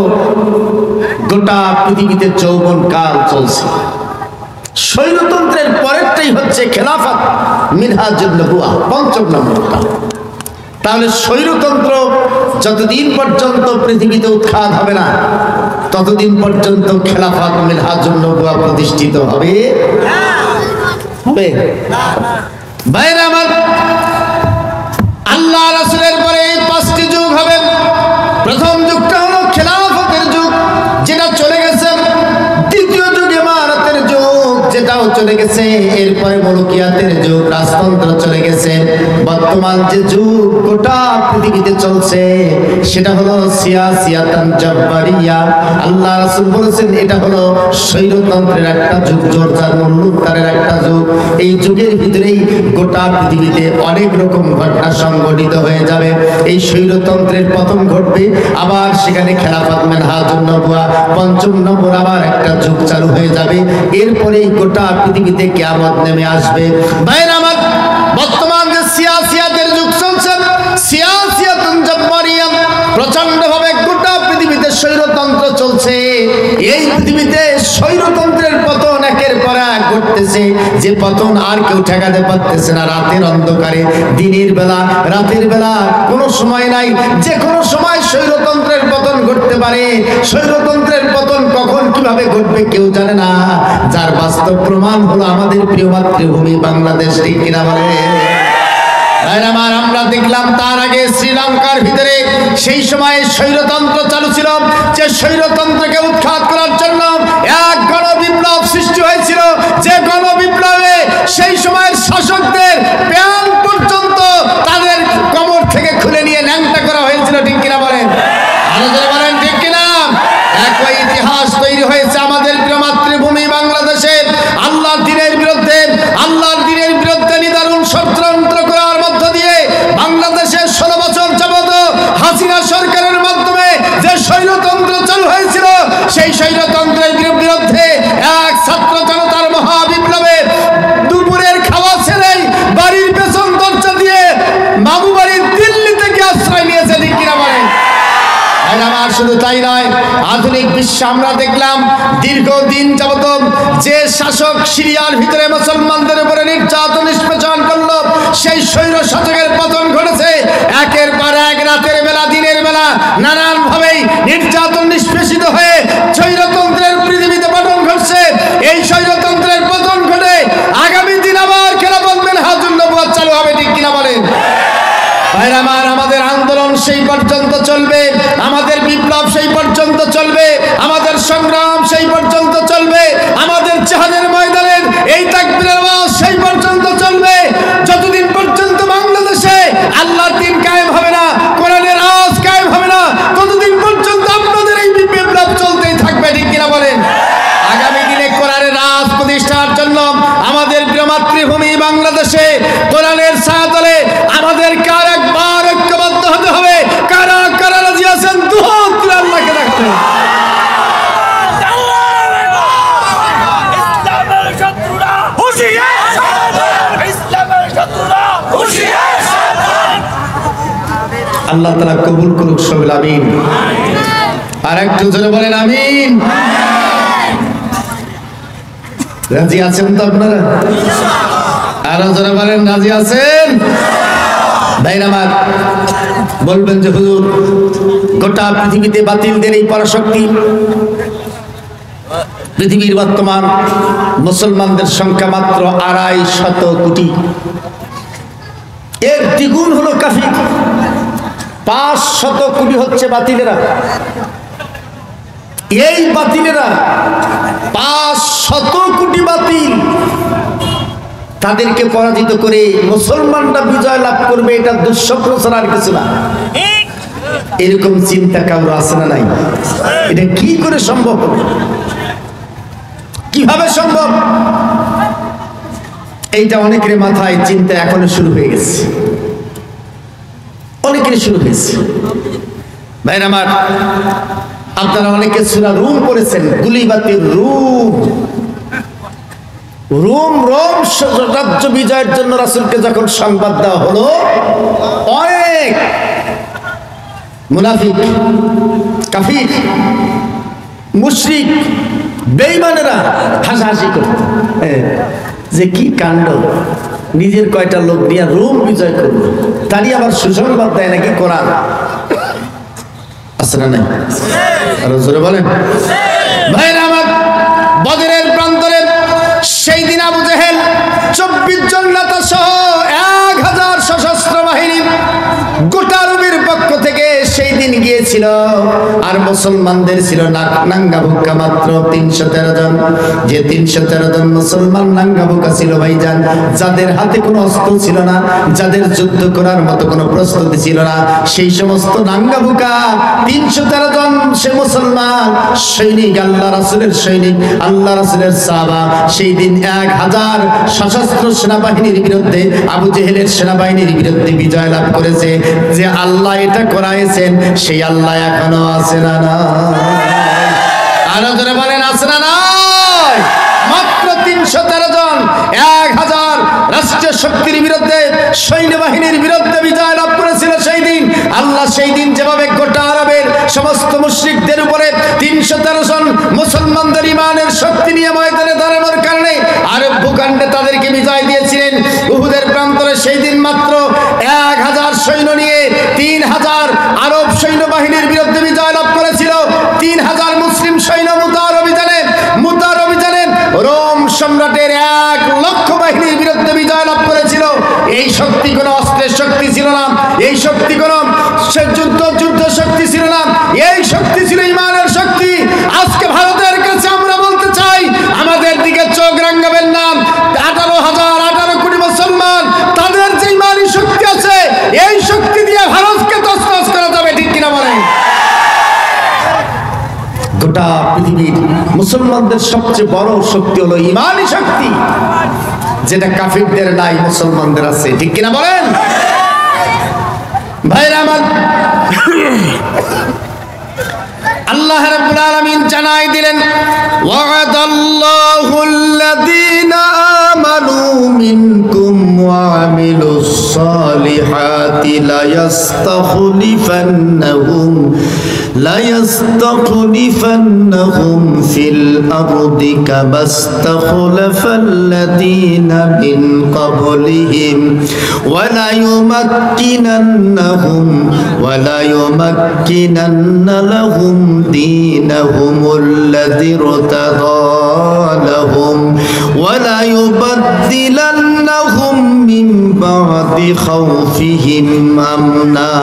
গোটা পৃথিবীতে যৌবন কাল চলছে। স্বৈরতন্ত্রের পরেরটাই হচ্ছে খেলাফত মিনহাজুন নবুওয়াহ, 5ম নম্বরটা। তাহলে স্বৈরতন্ত্র যতদিন পর্যন্ত পৃথিবীতে উৎখাত হবে না, ততদিন পর্যন্ত খেলাফত মিনহাজুন নবুওয়াহ প্রতিষ্ঠিত হবে হবে ভাইরা আমার, আল্লাহ রাসূলের পরে 5টি যুগ হবে। প্রথম যুগটা হলো খেলাফতের যুগ, যেটা চলে গেছে। দ্বিতীয় চলে গেছে, এরপরে মলকিয়াতের যুগ, রাজতন্ত্র চলে গেছে। বর্তমান যে যুগ গোটা পৃথিবীতে চলছে সেটা হলো সিয়াসিয়াতান জাব্বারিয়া। আল্লাহ রাসূল বলেছেন এটা হলো স্বৈরতন্ত্রের একটা যুগ, জোরজার মল্লুত্তারের একটা যুগ। এই যুগের ভিতরেই গোটা পৃথিবীতে অনেক রকম ঘটনা সংঘটিত হয়ে যাবে। এই স্বৈরতন্ত্রের পতন ঘটবে, আবার সেখানে খেলাফত মেনহাজুন নবুয়া পঞ্চম নম্বর আবার একটা যুগ চালু হয়ে যাবে। এরপরেই গোটা পৃথিবীতে কিয়ামত নেমে আসবে। ভাইরা আমার, বর্তমান যে সিয়াসিয়াতের যুগ চলছে, সিয়াসিয়াতুন জাব্বারিয়া, প্রচন্ডভাবে গোটা পৃথিবীতে স্বৈরতন্ত্র চলছে। এই পৃথিবীতে স্বৈরতন্ত্রের পতন একের পর এক ঘটতেছে, যে পতন আর কেউ ঠেকাতে পারতেছে না। রাতের অন্ধকারে, দিনের বেলা, রাতের বেলা কোনো সময় নাই, যে কোনো সময় স্বৈরতন্ত্রের পতন ঘটতে পারে। স্বৈরতন্ত্রের পতন কখন কিভাবে ঘটবে কেউ জানে না, যার বাস্তব প্রমাণ হলো আমাদের প্রিয় মাতৃভূমি বাংলাদেশ। ঠিক কিনা বলে? আমরা দেখলাম তার আগে শ্রীলঙ্কার ভিতরে সেই সময় স্বৈরতন্ত্র চালু ছিল, যে স্বৈরতন্ত্রকে উৎখাত করার জন্য এক গণবিপ্লব সৃষ্টি হয়েছিল, যে গণবিপ্লবে সেই সময়ের শাসকদের প্যান্ট পর্যন্ত তাদের কোমর থেকে খুলে নিয়ে ন্যাংটা করা হয়েছিল। ঠিক কিনা বলেন? বলেন ঠিক কিনা? একই ইতিহাস তৈরি হয়েছে আমাদের প্রিয় মাতৃভূমি বাংলাদেশে। আল্লাহর দ্বীনের বিরুদ্ধে, আল্লাহর দ্বীনের বিরুদ্ধে নিদারুণ ষড়যন্ত্র করার মধ্য দিয়ে বাংলাদেশের 16 বছর যাবত হাসিনা সরকারের মাধ্যমে যে স্বৈরতন্ত্র চালু হয়েছিল, সেই স্বৈরতন্ত্রের বিরুদ্ধে এক ছাত্র জনতার মহাবিপ্লবে দুপুরের খাওয়া ছেড়েই বাড়ির পেছন দরজা দিয়ে মামু বাড়ির দিল্লি থেকে আশ্রয় নিয়েছে। ঠিক কিনা বলেন? আমার শুধু তাই নয়, আধুনিক বিশ্বে আমরা দেখলাম দীর্ঘদিন যাবত যে শাসক সিরিয়ার ভিতরে মুসলমানদের উপরে নির্যাতন নিষ্পেষণ করলো, সেই স্বৈর শাসকের পতন ঘটেছে। একের পর এক রাতের বেলা, দিনের বেলা নানান ভাবেই নির্যাতন নিষ্পেষিত হয়ে স্বৈরতন্ত্রের পৃথিবীতে পতন ঘটছে। এই স্বৈরতন্ত্রের পতন ঘটে আগামী দিন আবার খেলাফত মেনহাজুন নবুয়া চালু হবে। ঠিক কিনা বলেন? ভাইরা আমার, আমাদের আন্দোলন সেই পর্যন্ত চলবে, আমাদের বিপ্লব সেই পর্যন্ত চলবে, আমাদের সংগ্রাম সেই পর্যন্ত চলবে, আমাদের জিহাদের ময়দানের এই তাকবীরের আওয়াজ সেই পর্যন্ত চলবে, যতদিন পর্যন্ত বাংলাদেশে আল্লাহর দ্বীন কায়েম হবে না, কোরআনের আওয়াজ কায়েম হবে না, ততদিন পর্যন্ত আপনাদের এই বিপ্লব চলতেই থাকবে। ঠিক কিনা বলেন? আগামী দিনে কোরআনের রাজ প্রতিষ্ঠার জন্য আমাদের প্রিয় মাতৃভূমি বাংলাদেশে কোরআনের ছায়াতলে আমাদের কার একবার ঐক্যবদ্ধ হতে হবে। কারা কারা রাজি আছেন দুহাত তুলে আল্লাহকে ডাকতে? আল্লাহ তাআলা কবুল করুক, সবাই আমিন। আর একটু জোরে বলেন আমিন। রাজি আছেন তো আপনারা? আরো জোরে বলেন রাজি আছেন? ভাইরা আমার, বলবেন যে হুজুর গোটা পৃথিবীতে বাতিলদের এই পরাশক্তি, পৃথিবীর বর্তমান মুসলমানদের সংখ্যা মাত্র 250 কোটি, এর দ্বিগুণ হলো কাফির। 500 কোটি হচ্ছে বাতিলেরা। এই বাতিলেরা 500 কোটি বাতিল, তাদেরকে পরাজিত করে মুসলমানরা বিজয় লাভ করবে, এটা দুঃস্বপ্ন ছাড়া আর কিছু না। এরকম চিন্তা কারো আছে না নাই? এটা কি করে সম্ভব হবে? কিভাবে সম্ভব? এইটা অনেকের মাথায় চিন্তা এখনো শুরু হয়ে গেছে, অনেকের শুরু হয়েছে। ভাইরা আমার, আপনারা অনেকে সূরা রুম পড়েছেন, গুলিবাতির রুম। রোম রাজ্য বিজয়ের জন্য রাসূলকে যখন সংবাদ দেওয়া হলো, অনেক মুনাফিক, কাফির, মুশরিক, বেঈমানেরা হাসাহাসি করত যে কি কাণ্ড, নিজের কয়টা লোক নিয়ে রোম বিজয় করবে, তারই আবার সুসংবাদ দেয় নাকি কোরআন। আছে না নাই? আরো জোরে বলেন। ভাইরা আমার, বদরের প্রান্তরে সেই দিন আবু জেহেল 24 জন নেতা সহ 1000 সশস্ত্র বাহিনী গোটা রুমের পক্ষ থেকে সেই দিন গিয়েছিল। আর মুসলমানদের ছিল নাঙ্গা ভুক্কা মাত্র 313 জন। যে 313 জন মুসলমান নাঙ্গা ভুক্কা ছিল ভাইজান, যাদের হাতে কোনো অস্ত্র ছিল না, যাদের যুদ্ধ করার মতো কোনো প্রস্তুতি ছিল না, সেই সমস্ত নাঙ্গা ভুক্কা 313 জন সে মুসলমান সৈনিক, আল্লাহ রাসূলের সৈনিক, আল্লাহ রাসূলের সাহাবা সেই দিন 1000 সশস্ত্র সেনাবাহিনীর বিরুদ্ধে, আবু জেহেলের সেনাবাহিনীর বিরুদ্ধে বিজয় লাভ করেছে। যে আল্লাহ এটা করাইছেন সেই আল্লাহ এখনো আছে না আরো জোরে বলেন আছে না নাই? মাত্র 313 জন 1000 রাষ্ট্রীয় শক্তির বিরুদ্ধে, সৈন্যবাহিনীর বিরুদ্ধে বিজয় লাভ করেছিল সেই দিন। আল্লাহ সেই দিন যেভাবে গোটা আরবের সমস্ত মুশরিকদের উপরে 313 জন মুসলমানদের ইমানের শক্তি নিয়ে ময়দানে দাঁড়ানোর কারণে আরব ভূখণ্ডে তাদেরকে বিজয় দিয়েছিলেন। উহুদের প্রান্তরে সেই দিন মাত্র 1000 সৈন্য নিয়ে 3000 আরব সৈন্যবাহিনীর বিরুদ্ধে বিজয় লাভ করেছিল। 3000 মুসলিম সৈন্য মুতার অভিযানে রোম সম্রাটের 1 লক্ষ বাহিনীর বিরুদ্ধে বিজয় লাভ করেছিল। এই শক্তি কোন অস্ত্রের শক্তি ছিল না, এই শক্তি কোন যুদ্ধ শক্তি ছিল না, এই শক্তি ছিল ইমানের শক্তি। আজকে ভারতের কাছে আমরা বলতে চাই, আমাদের দিকে চোখ রাঙাবেন না। 18 কোটি মুসলমান, তাদের যে ইমানি শক্তি আছে, এই শক্তি দিয়ে ভারতকে তছনছ করা যাবে, ঠিক কিনা বলেন? গোটা পৃথিবীর মুসলমানদের সবচেয়ে বড় শক্তি হলো ইমানি শক্তি, যেটা কাফিরদের নাই, মুসলমানদের আছে, ঠিক কিনা বলেন? ভাইরা আমার, আল্লাহ রাব্বুল আলামিন জানাই দিলেন, ওয়া'দাল্লাহুল্লাযীনা আমানু মিনকুম ওয়া আমিলুস সালিহাতি লায়াস্তাখলিফান্নাহুম ফিল আরদি কামাস্তাখলাফাল্লাযীনা মিন ক্বাবলিহিম ওয়া লায়ুমাক্কিনান্না লাহুম دينهم الذي ارتضى لهم وليبدلنهم من بعد خوفهم أمنا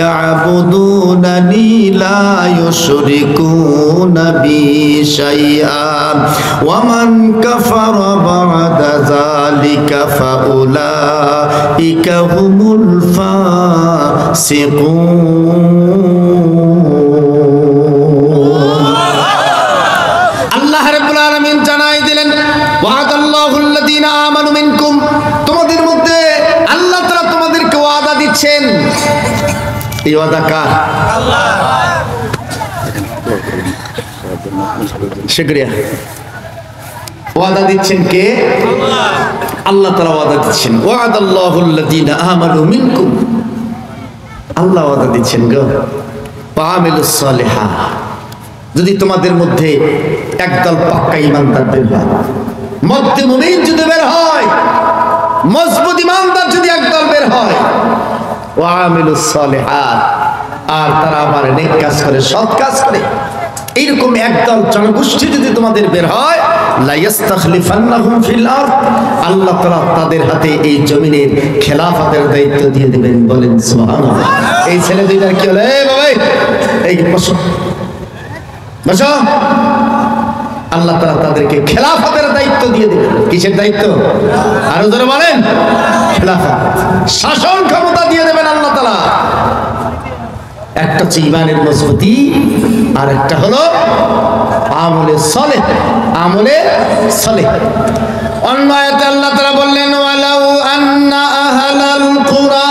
يعبدونني لا يشركون بي شيئا ومن كفر بعد ذلك فأولئك هم الفاسقون। আল্লাহ রাব্বুল আলামিন জানাই দিলেন, ওয়া'দাল্লাহুল্লাযীনা আমানু মিনকুম, তোমাদের মধ্যে আল্লাহ তাআলা তোমাদেরকে ওয়াদা দিচ্ছেন। এই ওয়াদা কার? আল্লাহ। শুকরিয়া। ওয়াদা দিচ্ছেন কে? আল্লাহ। আল্লাহ তাআলা ওয়াদা দিচ্ছেন, ওয়া'দাল্লাহুল্লাযীনা আমানু মিনকুম, আল্লাহ ওয়াদা দিচ্ছেন গো, ওয়া আমিলুস সালিহাত, যদি তোমাদের মধ্যে একদল পাক্কা ইমানদার বের হয়, মধ্যে মুমিন যদি বের হয়, মজবুত ইমানদার যদি একদল বের হয়, ওয়া আমিলুস সালিহাত, আর তারা আমার নেক কাজ করে, সৎ কাজ করে, এইরকম একদল জনগোষ্ঠী যদি তোমাদের বের হয়, লা ইস্তাখলিফান্নাহুম ফিল আরদ, আল্লাহ তাআলা তাদের হাতে এই জমিনের খেলাফতের দায়িত্ব দিয়ে দিবেন। বলেন সুবহানাল্লাহ। এই ছেলে দুইটার কি হলো? এই বাবা, এই বসো বসো। আল্লাহ তাআলা তাদেরকে খেলাফতের দায়িত্ব দিয়ে দিবেন। কিসের দায়িত্ব? আরো জোরে বলেন। খেলাফত, শাসন ক্ষমতা দিয়ে দেবেন আল্লাহ তাআলা। একটা হচ্ছে ইমানের মজবুতি, আর একটা হলো আমলে সালেহ। আমলে সালেহ। অন্য আয়াতে আল্লাহ তাআলা বললেন, ওয়ালাউ আন্না আহলাল কুরা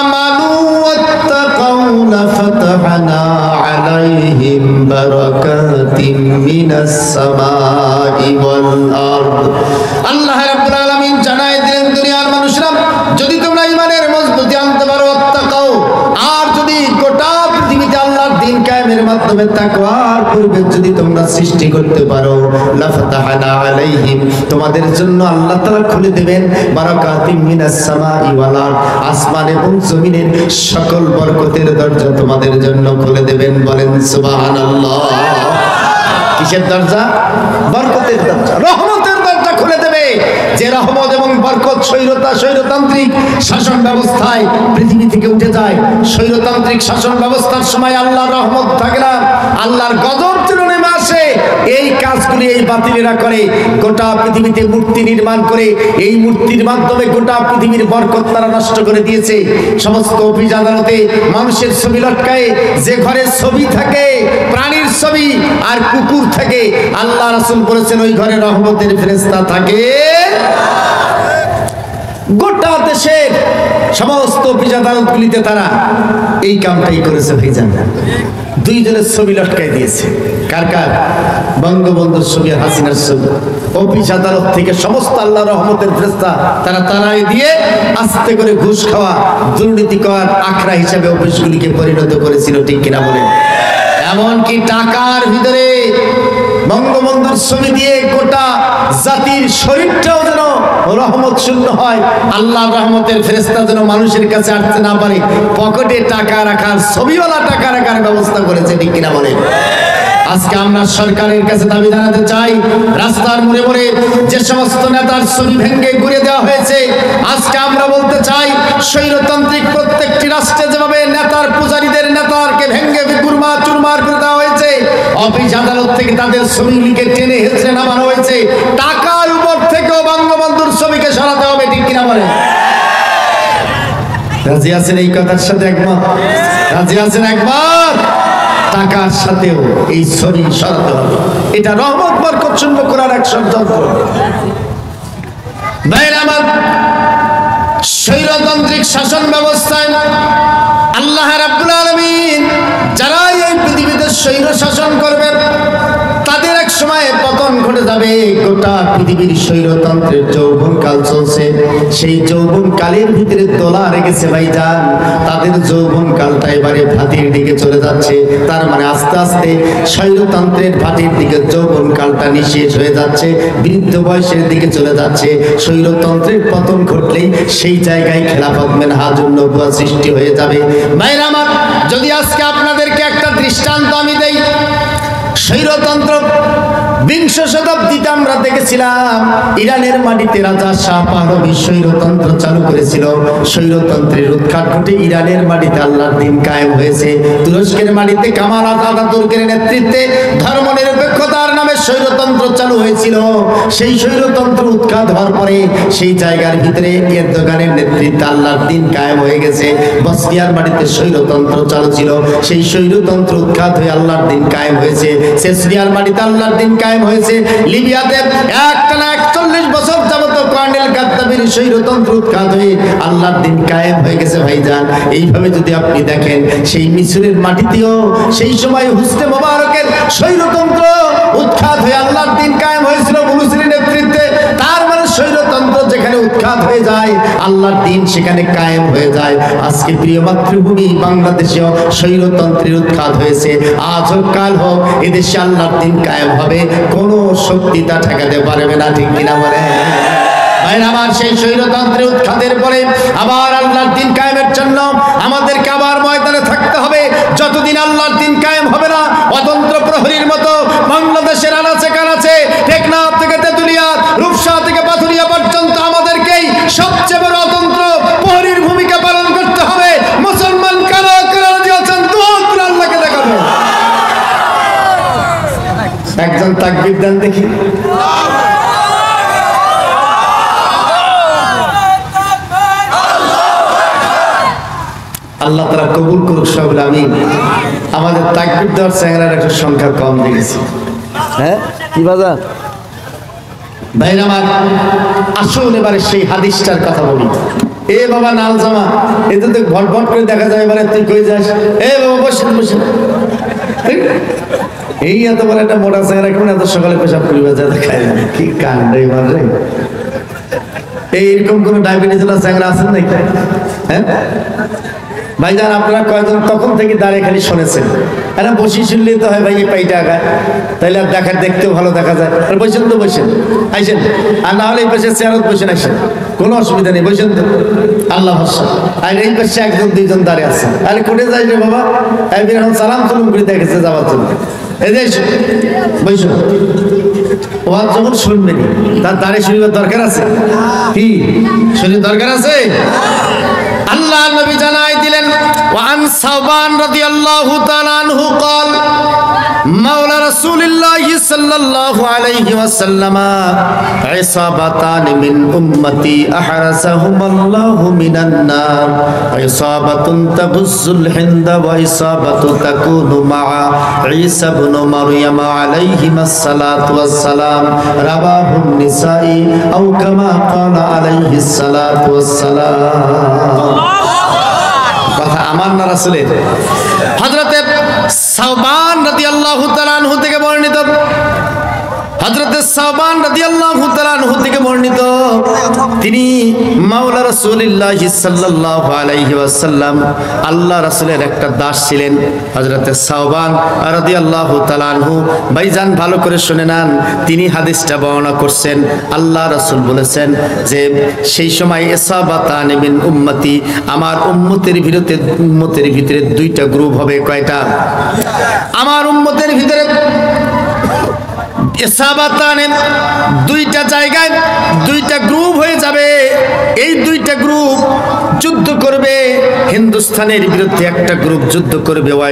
আমানু ওয়াত্তাকাউ লাফাতাহনা আলাইহিম বারাকাতিম মিনাস সামাই ওয়াল আরদ। আল্লাহ রাব্বুল আলামিন জানাই দিলেন, দুনিয়ার মানুষরা, যদি তোমরা ইমানের মজবুতি আনতে পারো, ওয়াত্তাকাউ, আর যদি গোটা পৃথিবীতে আল্লাহর দ্বীন কায়েমের মাধ্যমে তাকওয়ার পরিবেশ যদি তোমরা সৃষ্টি করতে পারো, লাফাতাহনা আলাইহিম, তোমাদের জন্য আল্লাহ তাআলা খুলে দেবেন বারাকাতিম মিনাস সামাই ওয়াল আরদ, আসমান এবং জমিনের সকল বরকতের দরজা তোমাদের জন্য খুলে দেবেন। বলেন সুবহানাল্লাহ। কিসের দরজা? বরকতের দরজা, রহমতের দরজা খুলে দেবে। যে রহমত এবং বরকত স্বৈরতান্ত্রিক শাসন ব্যবস্থায় পৃথিবী থেকে উঠে যায়, স্বৈরতান্ত্রিক শাসন ব্যবস্থার সময় আল্লাহর রহমত থাকে না, আল্লাহর গজব চলে নেমে আসে। এই কাজগুলি এই বাতিলেরা করে, গোটা পৃথিবীতে মূর্তি নির্মাণ করে এই মূর্তির মাধ্যমে গোটা পৃথিবীর বরকত তারা নষ্ট করে দিয়েছে। সমস্ত অফিস আদালতে মানুষের ছবি লটকায়, যে ঘরে ছবি থাকে প্রাণীর ছবি আর কুকুর থাকে, আল্লাহ রাসূল বলেছেন ওই ঘরে রহমতের ফেরেশতা থাকে। গোটা দেশের সমস্ত অফিস আদালতগুলিতে তারা এই কামটাই করেছে ভাইজান। দুইজনের ছবি লটকাই দিয়েছে। কার কার? বঙ্গবন্ধুর ছবি আর হাসিনার ছবি। অফিস আদালত থেকে সমস্ত আল্লাহ রহমতের ফেরেশতা তারা তারাই দিয়ে আস্তে করে ঘুষ খাওয়া, দুর্নীতি করার আখড়া হিসাবে অফিসগুলিকে পরিণত করেছিল, ঠিক কিনা বলেন? এমনকি টাকার ভিতরে বঙ্গবন্ধুর ছবি দিয়ে গোটা জাতির শরীরটাও যেন রহমত শূন্য হয়, আল্লাহর রহমতের ফেরেশতা যেন মানুষের কাছে আসতে না পারে, পকেটে টাকা রাখার, ছবিওয়ালা টাকা রাখার ব্যবস্থা করেছে, ঠিক কিনা বলেন? আজকে আমরা সরকারের কাছে দাবি জানাতে চাই, রাস্তার মোড়ে মোড়ে যে সমস্ত নেতার ছবি ভেঙে ঘুরে দেওয়া হয়েছে, আজকে আমরা বলতে চাই স্বৈরতান্ত্রিক প্রত্যেকটি রাষ্ট্রে যেভাবে নেতার পূজারীদের নেতারকে ভেঙে গুরমা চুরমার করে দেওয়া হয়েছে, অফিস আদালত থেকে তাদের ছবিগুলিকে টেনে হেঁচড়ে নামানো হয়েছে, টাকার উপর থেকেও বঙ্গবন্ধুর ছবিকে সরাতে হবে, ঠিক কিনা বলেন? রাজি আছেন এই কথার সাথে একমত? রাজি আছেন একমত? টাকার সাথেও এই ছবি সরাতে হবে। এটা রহমত বরকত শূন্য করার এক ষড়যন্ত্র। ভাইরা আমার, স্বৈরতান্ত্রিক শাসন ব্যবস্থায় আল্লাহ রাব্বুল আলামিন যারা এই পৃথিবীতে স্বৈর শাসন করবে তাদের এক সময় পতন ঘটে যাবে। গোটা পৃথিবীর স্বৈরতন্ত্রের যৌবনকাল চলছে, সেই যৌবনকালের ভিতরে দোলা রেখেছে ভাইজান, তাদের যৌবনকালটা এবারে ভাটির দিকে চলে যাচ্ছে। তার মানে আস্তে আস্তে স্বৈরতন্ত্রের ভাটির দিকে যৌবনকালটা নিঃশেষ হয়ে যাচ্ছে, বৃদ্ধ বয়সের দিকে চলে যাচ্ছে। স্বৈরতন্ত্রের পতন ঘটলেই সেই জায়গায় খেলাফত মেনহাজুন নবুয়া সৃষ্টি হয়ে যাবে। ভাইরা আমার, যদি আজকে আপনাদেরকে একটা দৃষ্টান্ত আমি দেই, স্বৈরতন্ত্র বিংশ শতাব্দীতে আমরা দেখেছিলাম ইরানের মাটিতে রাজা শাহ পাহলভী স্বৈরতন্ত্র চালু করেছিল। স্বৈরতন্ত্রের উৎখাত ঘটে ইরানের মাটিতে আল্লাহর দ্বীন কায়েম হয়েছে। তুরস্কের মাটিতে কামাল আতাতুর্কের নেতৃত্বে ধর্মনিরপেক্ষতার নামে স্বৈরতন্ত্র চালু হয়েছিল। সেই স্বৈরতন্ত্র উৎখাত হওয়ার পরে সেই জায়গার ভিতরে এরদোগানের নেতৃত্বে আল্লাহর দ্বীন কায়েম হয়ে গেছে। বসনিয়ার মাটিতে স্বৈরতন্ত্র চালু ছিল, সেই স্বৈরতন্ত্র উৎখাত হয়ে আল্লাহর দ্বীন কায়েম হয়েছে। চেচনিয়ার মাটিতে আল্লাহর দ্বীন কায়েম হয়েছে। লিবিয়াতে একটানা 41 বছর যাবত কর্নেল গাদ্দাফির স্বৈরতন্ত্র উৎখাত হয়ে আল্লাহর দ্বীন কায়েম হয়ে গেছে ভাইজান। এইভাবে যদি আপনি দেখেন, সেই মিশরের মাটিতেও সেই সময় হুসনে মোবারকের স্বৈরতন্ত্র উৎখাত হয়ে আল্লাহর দ্বীন কায়েম হয়েছিল মুরসির নেতৃত্বে। তার মানে স্বৈরতন্ত্র যেখানে উৎখাত হয়ে যায়, আল্লাহর দ্বীন সেখানে কায়েম হয়ে যায়। আজকে প্রিয় মাতৃভূমি বাংলাদেশেও স্বৈরতন্ত্রের উৎখাত হয়েছে। আজ হোক কাল হোক এদেশে আল্লাহর দ্বীন কায়েম হবে, কোনো শক্তি তা ঠেকাতে পারবে না, ঠিক কিনা বলে? ভাইরা আমার, সেই স্বৈরতন্ত্রের উৎখাতের পরে আবার আল্লাহর দ্বীন কায়েমের জন্য আমাদেরকে আবার ময়দানে থাকতে হবে। যতদিন আল্লাহর দ্বীন কায়েম হবে না, অতন্ত্র প্রহরীর মতো বাংলাদেশের আনাচে কানাচে, টেকনাফ থেকে তেতুলিয়া, রূপসা থেকে পাথুরিয়া পর্যন্ত আমাদেরকেই সবচেয়ে বড় অতন্ত্র প্রহরীর ভূমিকা পালন করতে হবে। মুসলমান কারা কারা রাজি আছেন? দুহাত তুলে আল্লাহকে দেখাবো। একজন তাকবীর দেন দেখি। আল্লাহ তাআলা কবুল করুক সব। আমি আমাদের তাকবীর দেওয়ার চেহারার একটা সংখ্যা কম দেখেছি। হ্যাঁ, কি বাজার ভাইরা আমার, আসুন এবারে সেই হাদিসটার কথা বলি। এ বাবা নাল জামা, এতে তো ভটভট করে দেখা যায়, এবারে তুই কই যাস? এ বাবা বসেন বসেন। এই এত বড় একটা মোটা চেহারা, কেমন এত সকালে পেশাব করি বাজার দেখায়? কি কাণ্ড এবার রে! এইরকম কোন ডায়াবেটিস চেহারা আছেন নাকি? হ্যাঁ ভাইজান, আপনারা কয়েকজন তখন থেকে দাঁড়িয়ে খালি শুনেছেন, আরে বসি শুনলেই তো হয় ভাই, এই পাইটা আগায়, তাইলে আর দেখার দেখতেও ভালো দেখা যায়। আর বসেন তো, বসেন, আইসেন, আর না হলে এই পাশে চেয়ারত বসেন, আসেন, কোনো অসুবিধা নেই, বসেন তো, আল্লাহ ভরসা। আর এই পাশে একজন দুইজন দাঁড়িয়ে আছে, আরে কোটে যাই রে বাবা, এখন সালাম চলুন করে দেখেছে যাওয়ার জন্য। এই যে বৈশ ওয়াজ যখন শুনবেনি তার দাঁড়িয়ে শুনবার দরকার আছে কি? শুনে দরকার আছে? আল্লাহ নবী জানাই দিলেন ওয়ান সাওবান রাদিয়াল্লাহু তাআলা আনহু قال মাওলা রাসূলুল্লাহ সাল্লাল্লাহু আলাইহি ওয়াসাল্লাম ইসাবাতান মিন উম্মতি আহরাসাহুমাল্লাহু মিনান নার ইসাবাতুন তাবুসুল হিন্দা ওয়া ইসাবাতু তাকুনু মা ঈসা ইবনে মারইয়াম আলাইহিমাস সালাতু ওয়াস সালাম রাবাহুন নিসাই আও কামা ক্বালা আলাইহিস সালাতু ওয়াস সালাম। কথা আমার না রাসূলের? হযরতে সাওবান রাদিয়াল্লাহু তাআলা আনহু থেকে বর্ণিত, হযরতে সাওবান রাদিয়াল্লাহু তাআলা আনহু থেকে বর্ণিত, তিনি মাওলা রাসূলুল্লাহ সাল্লাল্লাহু আলাইহি ওয়াসাল্লাম আল্লাহ রাসূলের একটা দাস ছিলেন। হযরতে সাওবান রাদিয়াল্লাহু তাআলা আনহু, ভাইজান ভালো করে শুনে নেন, তিনি হাদিসটা বর্ণনা করছেন। আল্লাহ রাসূল বলেছেন যে সেই সময় ইসাবাতান মিন উম্মতি, আমার উম্মতের ভিতরে দুইটা গ্রুপ হবে। কয়টা? আমার উম্মতের ভিতরে ইসাবাতানে দুইটা জায়গায় দুইটা গ্রুপ হয়ে যাবে। এই দুইটা গ্রুপ যুদ্ধ করবে, হিন্দুস্তানের বিরুদ্ধে একটা গ্রুপ যুদ্ধ করবে। ওয়া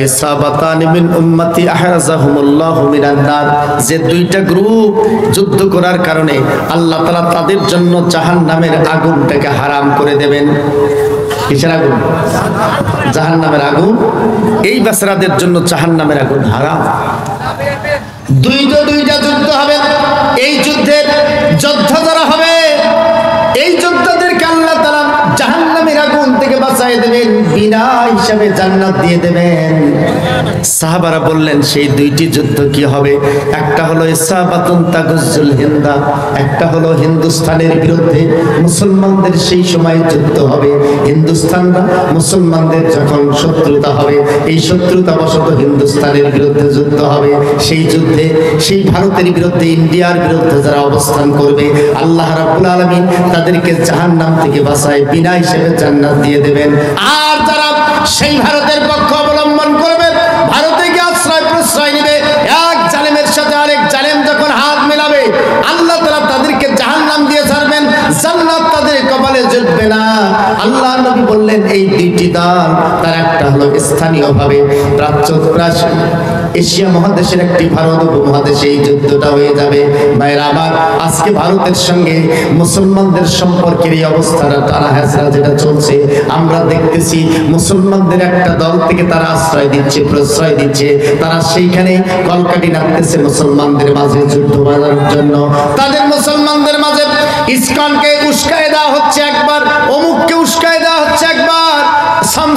ইসাবাতানি মিন উম্মতি আহরাজাহুমুল্লাহু মিনান নার, যে দুইটা গ্রুপ যুদ্ধ করার কারণে আল্লাহ তাআলা তাদের জন্য জাহান্নামের আগুনটাকে হারাম করে দেবেন। কিসের আগুন? জাহান্নামের আগুন। এই বেচারাদের জন্য জাহান্নামের আগুন হারাম। দুইটা যুদ্ধ হবে। এই যুদ্ধের যোদ্ধা যারা হবে, এই যোদ্ধাদেরকে আল্লাহ তাআলা জাহান্নামের আগুন থেকে বাঁচিয়ে দেবেন, বিনা হিসাবে জান্নাত দিয়ে দেবেন। সাহাবারা বললেন সেই দুইটি যুদ্ধ কি হবে? একটা হলো ইসাবাতুন তাগুজুল হিন্দা, একটা হলো হিন্দুস্তানের বিরুদ্ধে মুসলমানদের সেই সময় যুদ্ধ হবে। হিন্দুস্তানরা মুসলমানদের যখন শত্রুতা হবে, এই শত্রুতা বশত হিন্দুস্তানের বিরুদ্ধে যুদ্ধ হবে। সেই যুদ্ধে সেই ভারতের বিরুদ্ধে, ইন্ডিয়ার বিরুদ্ধে যারা অবস্থান করবে, আল্লাহ রাব্বুল আলামিন তাদেরকে জাহান্নাম থেকে বাঁচায় বিনা হিসেবে জান্নাত দিয়ে দেবেন। আর যারা সেই ভারতের পক্ষ অবলম্বন করবে, ভারতে গিয়ে আশ্রয় প্রশ্রয় নেবে, এক জালেমের সাথে আরেক জালেম যখন হাত মেলাবে, আল্লাহ তাআলা তাদেরকে জাহান্নাম দিয়ে ছাড়বেন, জান্নাত তাদের কপালে জুটবে না। আল্লাহ নবী বললেন এই দুইটি দল, তার একটা হলো স্থানীয়ভাবে প্রাচ্য এশিয়া মহাদেশের একটি ভারত উপমহাদেশে এই যুদ্ধটা হয়ে যাবে। ভাইরা আমার, আজকে ভারতের সঙ্গে মুসলমানদের সম্পর্কের এই অবস্থাটা টানা হেঁচড়া যেটা চলছে, আমরা দেখতেছি মুসলমানদের একটা দল থেকে তারা আশ্রয় দিচ্ছে, প্রশ্রয় দিচ্ছে, তারা সেইখানে কলকাঠি নাড়তেছে মুসলমানদের মাঝে যুদ্ধ বাঁধার জন্য। তাদের মুসলমানদের মাঝে ইসকনকে উস্কায় দেওয়া হচ্ছে একবার, অমুককে উস্কায় দেওয়া হচ্ছে একবার,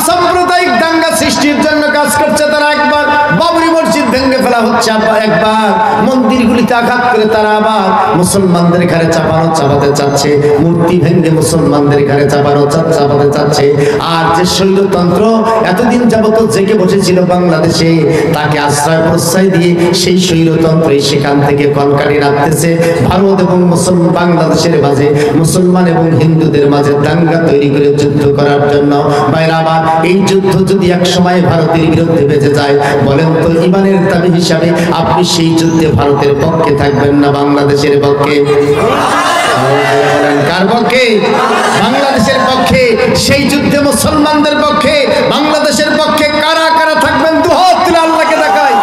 সাম্প্রদায়িক দাঙ্গা সৃষ্টির জন্য কাজ করছে তারা একবার, বাবরি মসজিদ ভেঙে ফেলা হচ্ছে একবার, মন্দিরগুলিতে আঘাত করে তারা আবার মুসলমানদের ঘরে চাপাতে চাচ্ছে, মূর্তি ভেঙে মুসলমানদের ঘরে চাপাতে চাচ্ছে। আর যে স্বৈরতন্ত্র এতদিন যাবত জেগে বসেছিল বাংলাদেশে, তাকে আশ্রয় প্রশ্রয় দিয়ে সেই স্বৈরতন্ত্রই সেখান থেকে কলকাঠি নাড়তেছে ভারত এবং বাংলাদেশের মাঝে, মুসলমান এবং হিন্দুদের মাঝে দাঙ্গা তৈরি করে যুদ্ধ করার জন্য। ভাইরা আমার, এই যুদ্ধ যদি এক সময় ভারতের বিরুদ্ধে বেঁচে যায়, বলেন তো ইমানের দাবি হিসাবে আপনি সেই যুদ্ধে ভারতের পক্ষে থাকবেন না বাংলাদেশের পক্ষে? কার পক্ষে? বাংলাদেশের পক্ষে। সেই যুদ্ধে মুসলমানদের পক্ষে, বাংলাদেশের পক্ষে কারা কারা থাকবেন? দুহাত তুলে আল্লাহকে দেখায়।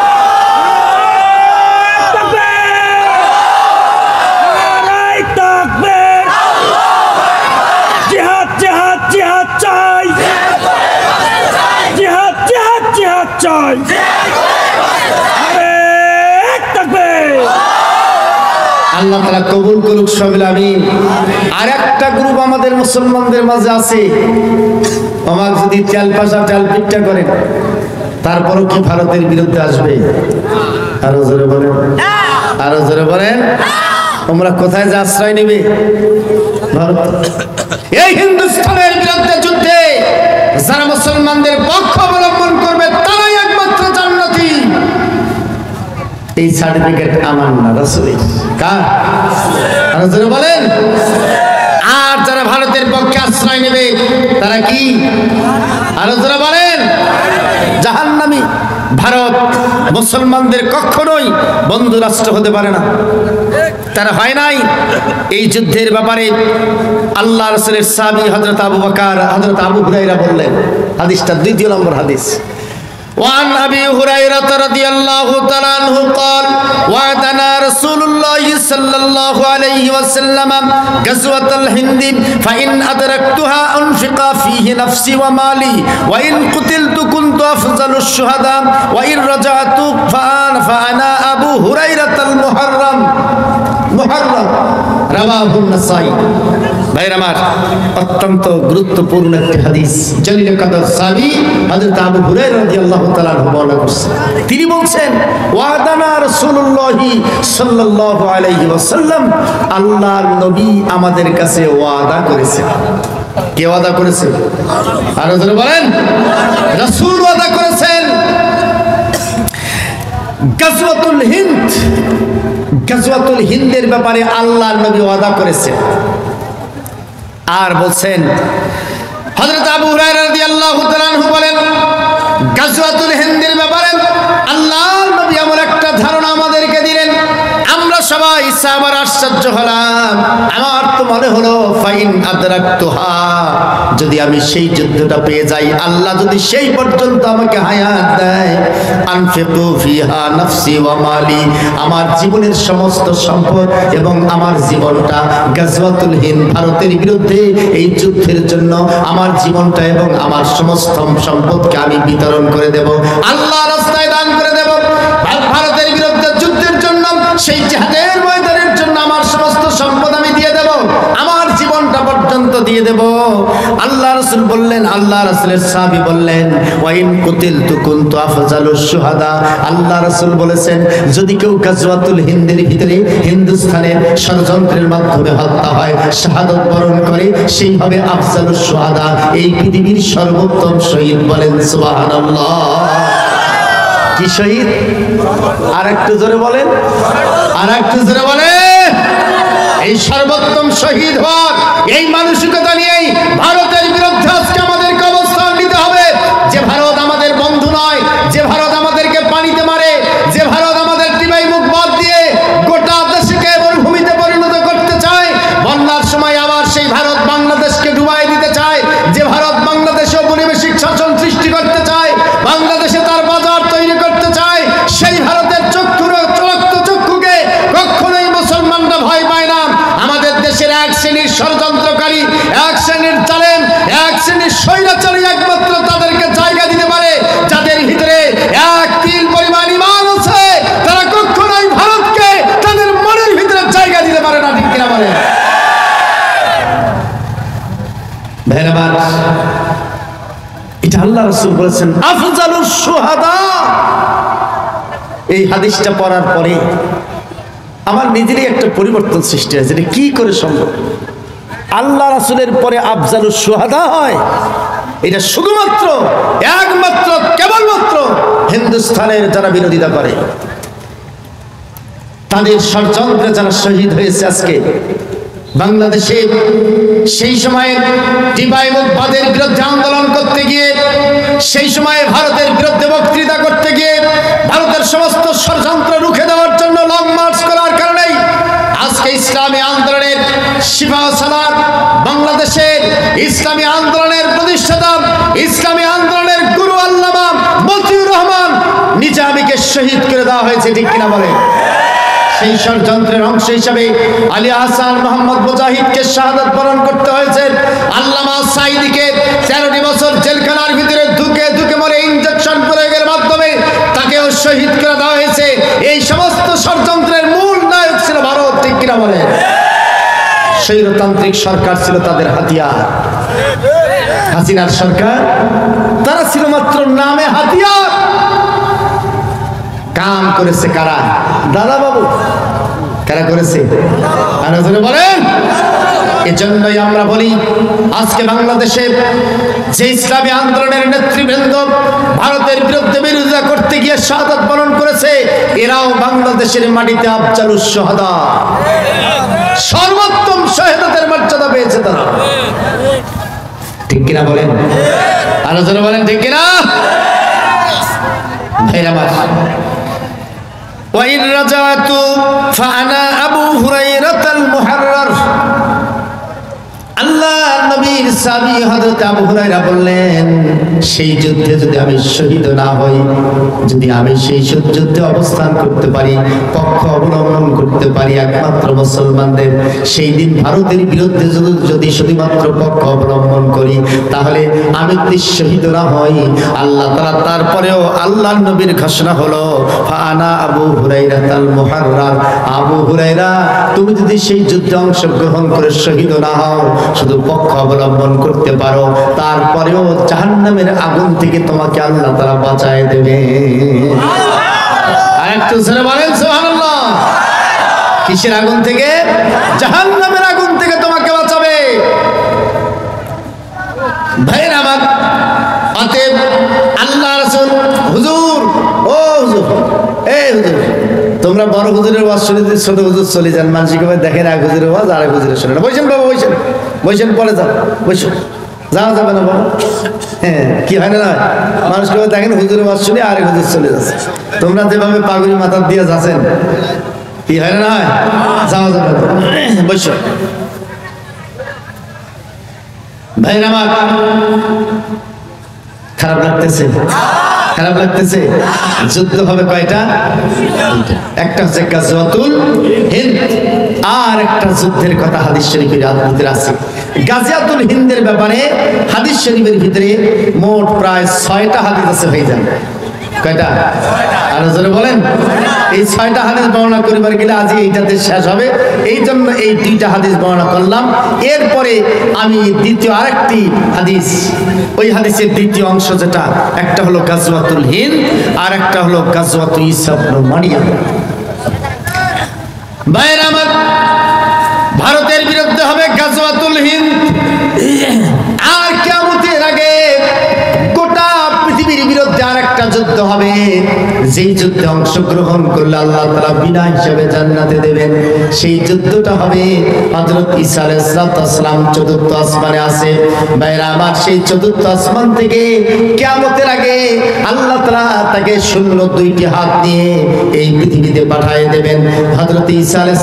আল্লাহ তাআলা কবুল করুক সবাই আমিন। আর একটা গ্রুপ আমাদের মুসলমানদের মাঝে আছে, আমার যদি চাল পিঠটা করেন, তারপরও কি ভারতের বিরুদ্ধে আসবে? আরো জোরে বলেন, আরো জোরে বলেন। তোমরা কোথায় যে আশ্রয় নেবে? ভারত। এই হিন্দুস্তানের বিরুদ্ধে যুদ্ধে যারা মুসলমানদের পক্ষ অবলম্বন করবে, তারাই একমাত্র জান্নাতি। এই সার্টিফিকেট আমার না, রাসূলের। কার? আরো জোরে বলেন। আর যারা ভারত ভারতের পক্ষে আশ্রয় নেবে তারা কি আলোচনা বলেন জাহান্নামী। ভারত মুসলমানদের কখনোই বন্ধু রাষ্ট্র হতে পারে না, তারা হয় নাই। এই যুদ্ধের ব্যাপারে আল্লাহ রাসূলের সাহাবী হযরত আবু বকর হযরত আবু হুরায়রা বললেন, হাদিসটা দ্বিতীয় নম্বর হাদিস। وعن أبي هريرة رضي الله تعالى عنه قال وعدنا رسول الله صلى الله عليه وسلم غزوة الهند فإن أدركتها أنفق فيه نفسي ومالي وإن قتلت كنت أفضل الشهداء وإن رجعت فأنا أبو هريرة المحرم রাওয়াহু নাসাই। ভাইরা আমার, অত্যন্ত গুরুত্বপূর্ণ একটি হাদিস। জলিল কদর সাহাবী হযরত আবু হুরায়রা রাদিয়াল্লাহু তাআলা আনহু বর্ণনা করছেন। তিনি বলছেন ওয়াদানা রাসূলুল্লাহ সাল্লাল্লাহু আলাইহি ওয়াসাল্লাম, আল্লাহর নবী আমাদের কাছে ওয়াদা করেছেন। কে ওয়াদা করেছে? আরো জোরে বলেন। রাসূল ওয়াদা করেছেন। গাজওয়াতুল হিন্দ, গাজওয়াতুল হিন্দের ব্যাপারে আল্লাহর নবী ওয়াদা করেছেন। আর বলছেন হযরত আবু হুরায়রা রাদিয়াল্লাহু তাআলা আনহু বলেন, গাজওয়াতুল হিন্দের ব্যাপারে আল্লাহর নবী এমন একটা ধারণা আমাদেরকে দিলেন, আমরা সবাই সাহাবারা আশ্চর্য হলাম। আমার তো মনে হলো ফাইন আদরাকতুহা, যদি আমি সেই যুদ্ধটা পেয়ে যাই, আল্লাহ যদি সেই পর্যন্ত আমাকে হায়াত দেয়, আনফিকু ফিহা নাফসি ওয়া মালি, আমার জীবনের সমস্ত সম্পদ এবং আমার জীবনটা গাজওয়াতুল হিন্দ ভারতের বিরুদ্ধে এই যুদ্ধের জন্য আমার জীবনটা এবং আমার সমস্ত সম্পদকে আমি বিতরণ করে দেব, আল্লাহর রাস্তায় দান করে দেব। ভারতের বিরুদ্ধে যুদ্ধের জন্য সেই জিহাদের ময়দানের জন্য আমার সমস্ত সম্পদ আমি দিয়ে দেব, আমার জীবনটা পর্যন্ত দিয়ে দেব। আল্লাহ রাসূল বললেন, আল্লাহ রাসূলের সাহাবী বললেন ওয়াইন কুতিলতু কুনতু আফজালুশ শুহাদা, আল্লাহ রাসূল বলেছেন যদি কেউ গাজওয়াতুল হিন্দের ভিতরে হিন্দুস্তানের ষড়যন্ত্রের মাধ্যমে হত্যা হয়, শাহাদাত বরণ করে, সেই হবে আফজালুশ শুহাদা, এই পৃথিবীর সর্বোত্তম শহীদ। বলেন সুবহানাল্লাহ। কি শহীদ? আর একটু জোরে বলেন, আর একটু জোরে বলেন। এই সর্বোত্তম শহীদ হওয়ার এই মানসিকতা নিয়েই ভারতের বিরুদ্ধে আজকে আমাদেরকে অবস্থান নিতে হবে। যে ভারত আমাদের বন্ধু নয়, যে ভারত আমাদেরকে পানিতে মারে, যে ভারত আমাদের টিবাই মুখ বাদ দিয়ে গোটা দেশকে মরুভূমিতে পরিণত করতে চায়, বন্যার সময় আবার সেই ভারত বাংলাদেশকে ডুবাই দিতে চায়, যে ভারত বাংলাদেশে উপনিবেশিক শাসন সৃষ্টি করতে চায়, বাংলাদেশে তার বাজার তৈরি করতে চায়, সেই ভারতের চক্ষুকে কখনোই মুসলমানরা ভয় পায় না। আমাদের দেশের এক শ্রেণীর ষড়যন্ত্রকারী, এক শ্রেণীর জালেম, এক শ্রেণীর স্বৈরাচারী একমাত্র তাদেরকে জায়গা দিতে পারে, যাদের ভিতরে এক তিল পরিমাণ ঈমান আছে, তারা কখনোই ভারতকে তাদের মনের ভিতরে জায়গা দিতে পারে না। ঠিক কিনা বলে? ধন্যবাদ। এটা আল্লাহ রাসূল বলেছেন আফজালুশ শুহাদা। এই হাদিসটা পড়ার পরে আমার নিজেরই একটা পরিবর্তন সৃষ্টি হয়েছে। এটা কি করে সম্ভব? আল্লাহ রাসূলের পরে আফজালুশ শুহাদা হয়? এটা শুধুমাত্র একমাত্র কেবলমাত্র হিন্দুস্তানের যারা বিরোধিতা করে, তাদের ষড়যন্ত্রে যারা শহীদ হয়েছে আজকে বাংলাদেশে, সেই সময়ে টিবাই মুখবাদের বিরুদ্ধে আন্দোলন করতে গিয়ে, সেই সময়ে ভারতের বিরুদ্ধে বক্তৃতা করতে গিয়ে, ভারতের সমস্ত ষড়যন্ত্র রুখে দেওয়ার জন্য লং মার্চ করার কারণেই আজকে ইসলামী আন্দোলনের শিফা সালার, বাংলাদেশের ইসলামী আন্দোলনের প্রতিষ্ঠাতা, ইসলামী আন্দোলনের গুরু আল্লামা মতিউর রহমান নিজামীকে শহীদ করে দেওয়া হয়েছে। ঠিক কিনা বলে? সেই ষড়যন্ত্রের অংশ হিসাবে আলী আহসান মোহাম্মদ মুজাহিদকে শাহাদাত বরণ করতে হয়েছে। আল্লামা সাঈদীকে 13টি বছর জেলখানার ভিতরে ধুকে ধুকে মরে ইনজেকশন প্রয়োগের মাধ্যমে তাকেও শহীদ করে দেওয়া হয়েছে। এই সমস্ত ষড়যন্ত্রের মূল নায়ক ছিল ভারত। ঠিক কিনা বলে? স্বৈরতান্ত্রিক সরকার ছিল তাদের হাতিয়ার। হাসিনার সরকার, তারা ছিল মাত্র নামে হাতিয়ার। কাম করেছে কারা? দাদা বাবু। কারা করেছে? আর বলেন। এজন্যই আমরা বলি আজকে বাংলাদেশে যে ইসলামী আন্দোলনের নেতৃবৃন্দ ভারতের বিরুদ্ধে বিরোধিতা করতে গিয়ে শাহাদাত বরণ করেছে, এরাও বাংলাদেশের মাটিতে আফজালুশ শুহাদা, সর্বোত্তম শাহাদাতের মর্যাদা পেয়েছে তারা। ঠিক কিনা বলেন? আলোচনা বলেন ঠিক কিনা? ভাইরা আমার, وإن رجعت فأنا أبو هريرة المحرر। আল্লাহ নবীর সাহাবী হযরত আবু হুরায়রা বললেন, সেই যুদ্ধে যদি আমি শহীদ না হই, যদি আমি সেই যুদ্ধে অবস্থান করতে পারি, পক্ষ অবলম্বন করতে পারি একমাত্র মুসলমানদের, সেই দিন ভারতের বিরুদ্ধে যদি শুধুমাত্র পক্ষ অবলম্বন করি, তাহলে আমি যদি শহীদ না হই, আল্লাহ তাআলা তারপরেও আল্লাহর নবীর ঘোষণা হলো, ফাআনা আবু হুরায়রাতাল মুহাররার, আবু হুরায়রা তুমি যদি সেই যুদ্ধে অংশগ্রহণ করে শহীদ না হও, শুধু পক্ষ অবলম্বন করতে পারো, তারপরেও জাহান্নামের আগুন থেকে তোমাকে আল্লাহ তাআলা বাঁচায় দেবে। আরেকটু জোরে বলেন সুবহানাল্লাহ। কিসের আগুন থেকে? জাহান্নামের আগুন থেকে তোমাকে বাঁচাবে। ভাইরা আমার, অতএব আল্লাহ রাসূল, হুজুর, ও হুজুর, এই হুজুর, তোমরা বড় হুজুরের ওয়াজ শুনে ছোট হুজুর চলে যান, মানসিকভাবে দেখেন এক হুজুরের ওয়াজ আর এক হুজুরের শুনে না। বসেন বাবা, বসেন, বসেন, পরে যাও, বসুন, যাওয়া যাবে না বাবা। হ্যাঁ, কি হয় না, মানুষকে দেখেন হুজুরের ওয়াজ শুনে আরেক হুজুর চলে যাচ্ছে, তোমরা যেভাবে পাগড়ি মাথা দিয়ে যাচ্ছেন, কি হয় না, যাওয়া যাবে না, বসুন। ভাইরা আমার, খারাপ লাগতেছে? খারাপ লাগতেছে? যুদ্ধ হবে কয়টা? একটা হচ্ছে গাজওয়াতুল হিন্দ, আর একটা যুদ্ধের কথা হাদিস শরীফের ভিতরে আছে। গাজওয়াতুল হিন্দের ব্যাপারে হাদিস শরীফের ভিতরে মোট প্রায় 6টা হাদিস আছে ভাইজান। কয়টা? আরো জোরে বলেন। এই 6টা হাদিস বর্ণনা করিবার গেলে আজ এইটাতে শেষ হবে, এই জন্য এই 2টা হাদিস বর্ণনা করলাম। এরপরে আমি দ্বিতীয় আরেকটি হাদিস, ওই হাদিসের দ্বিতীয় অংশ যেটা, একটা হলো গাজওয়াতুল হিন্দ আর একটা হলো গাজওয়াতুল ঈসা ইবনে মারইয়াম। ভাইরা আমার, ভারতের বিরুদ্ধে হবে গাজওয়াতুল হিন্দ, আর কিয়ামতের আগে গোটা পৃথিবীর বিরুদ্ধে আরেকটা যুদ্ধ হবে, যেই যুদ্ধে অংশগ্রহণ করলে আল্লাহ তাআলা বিনা হিসাবে জান্নাতে দেবেন। সেই যুদ্ধটা হবে হযরত ঈসা আলাইহিস সালাম চতুর্থ আসমানে আছে। ভাইরা আমার, সেই চতুর্থ আসমান থেকে কিয়ামতের আগে আল্লাহ তাআলা তাকে শূন্য 2টি হাত দিয়ে এই পৃথিবীতে পাঠিয়ে দেবেন। হযরত ঈসা আলাইহিস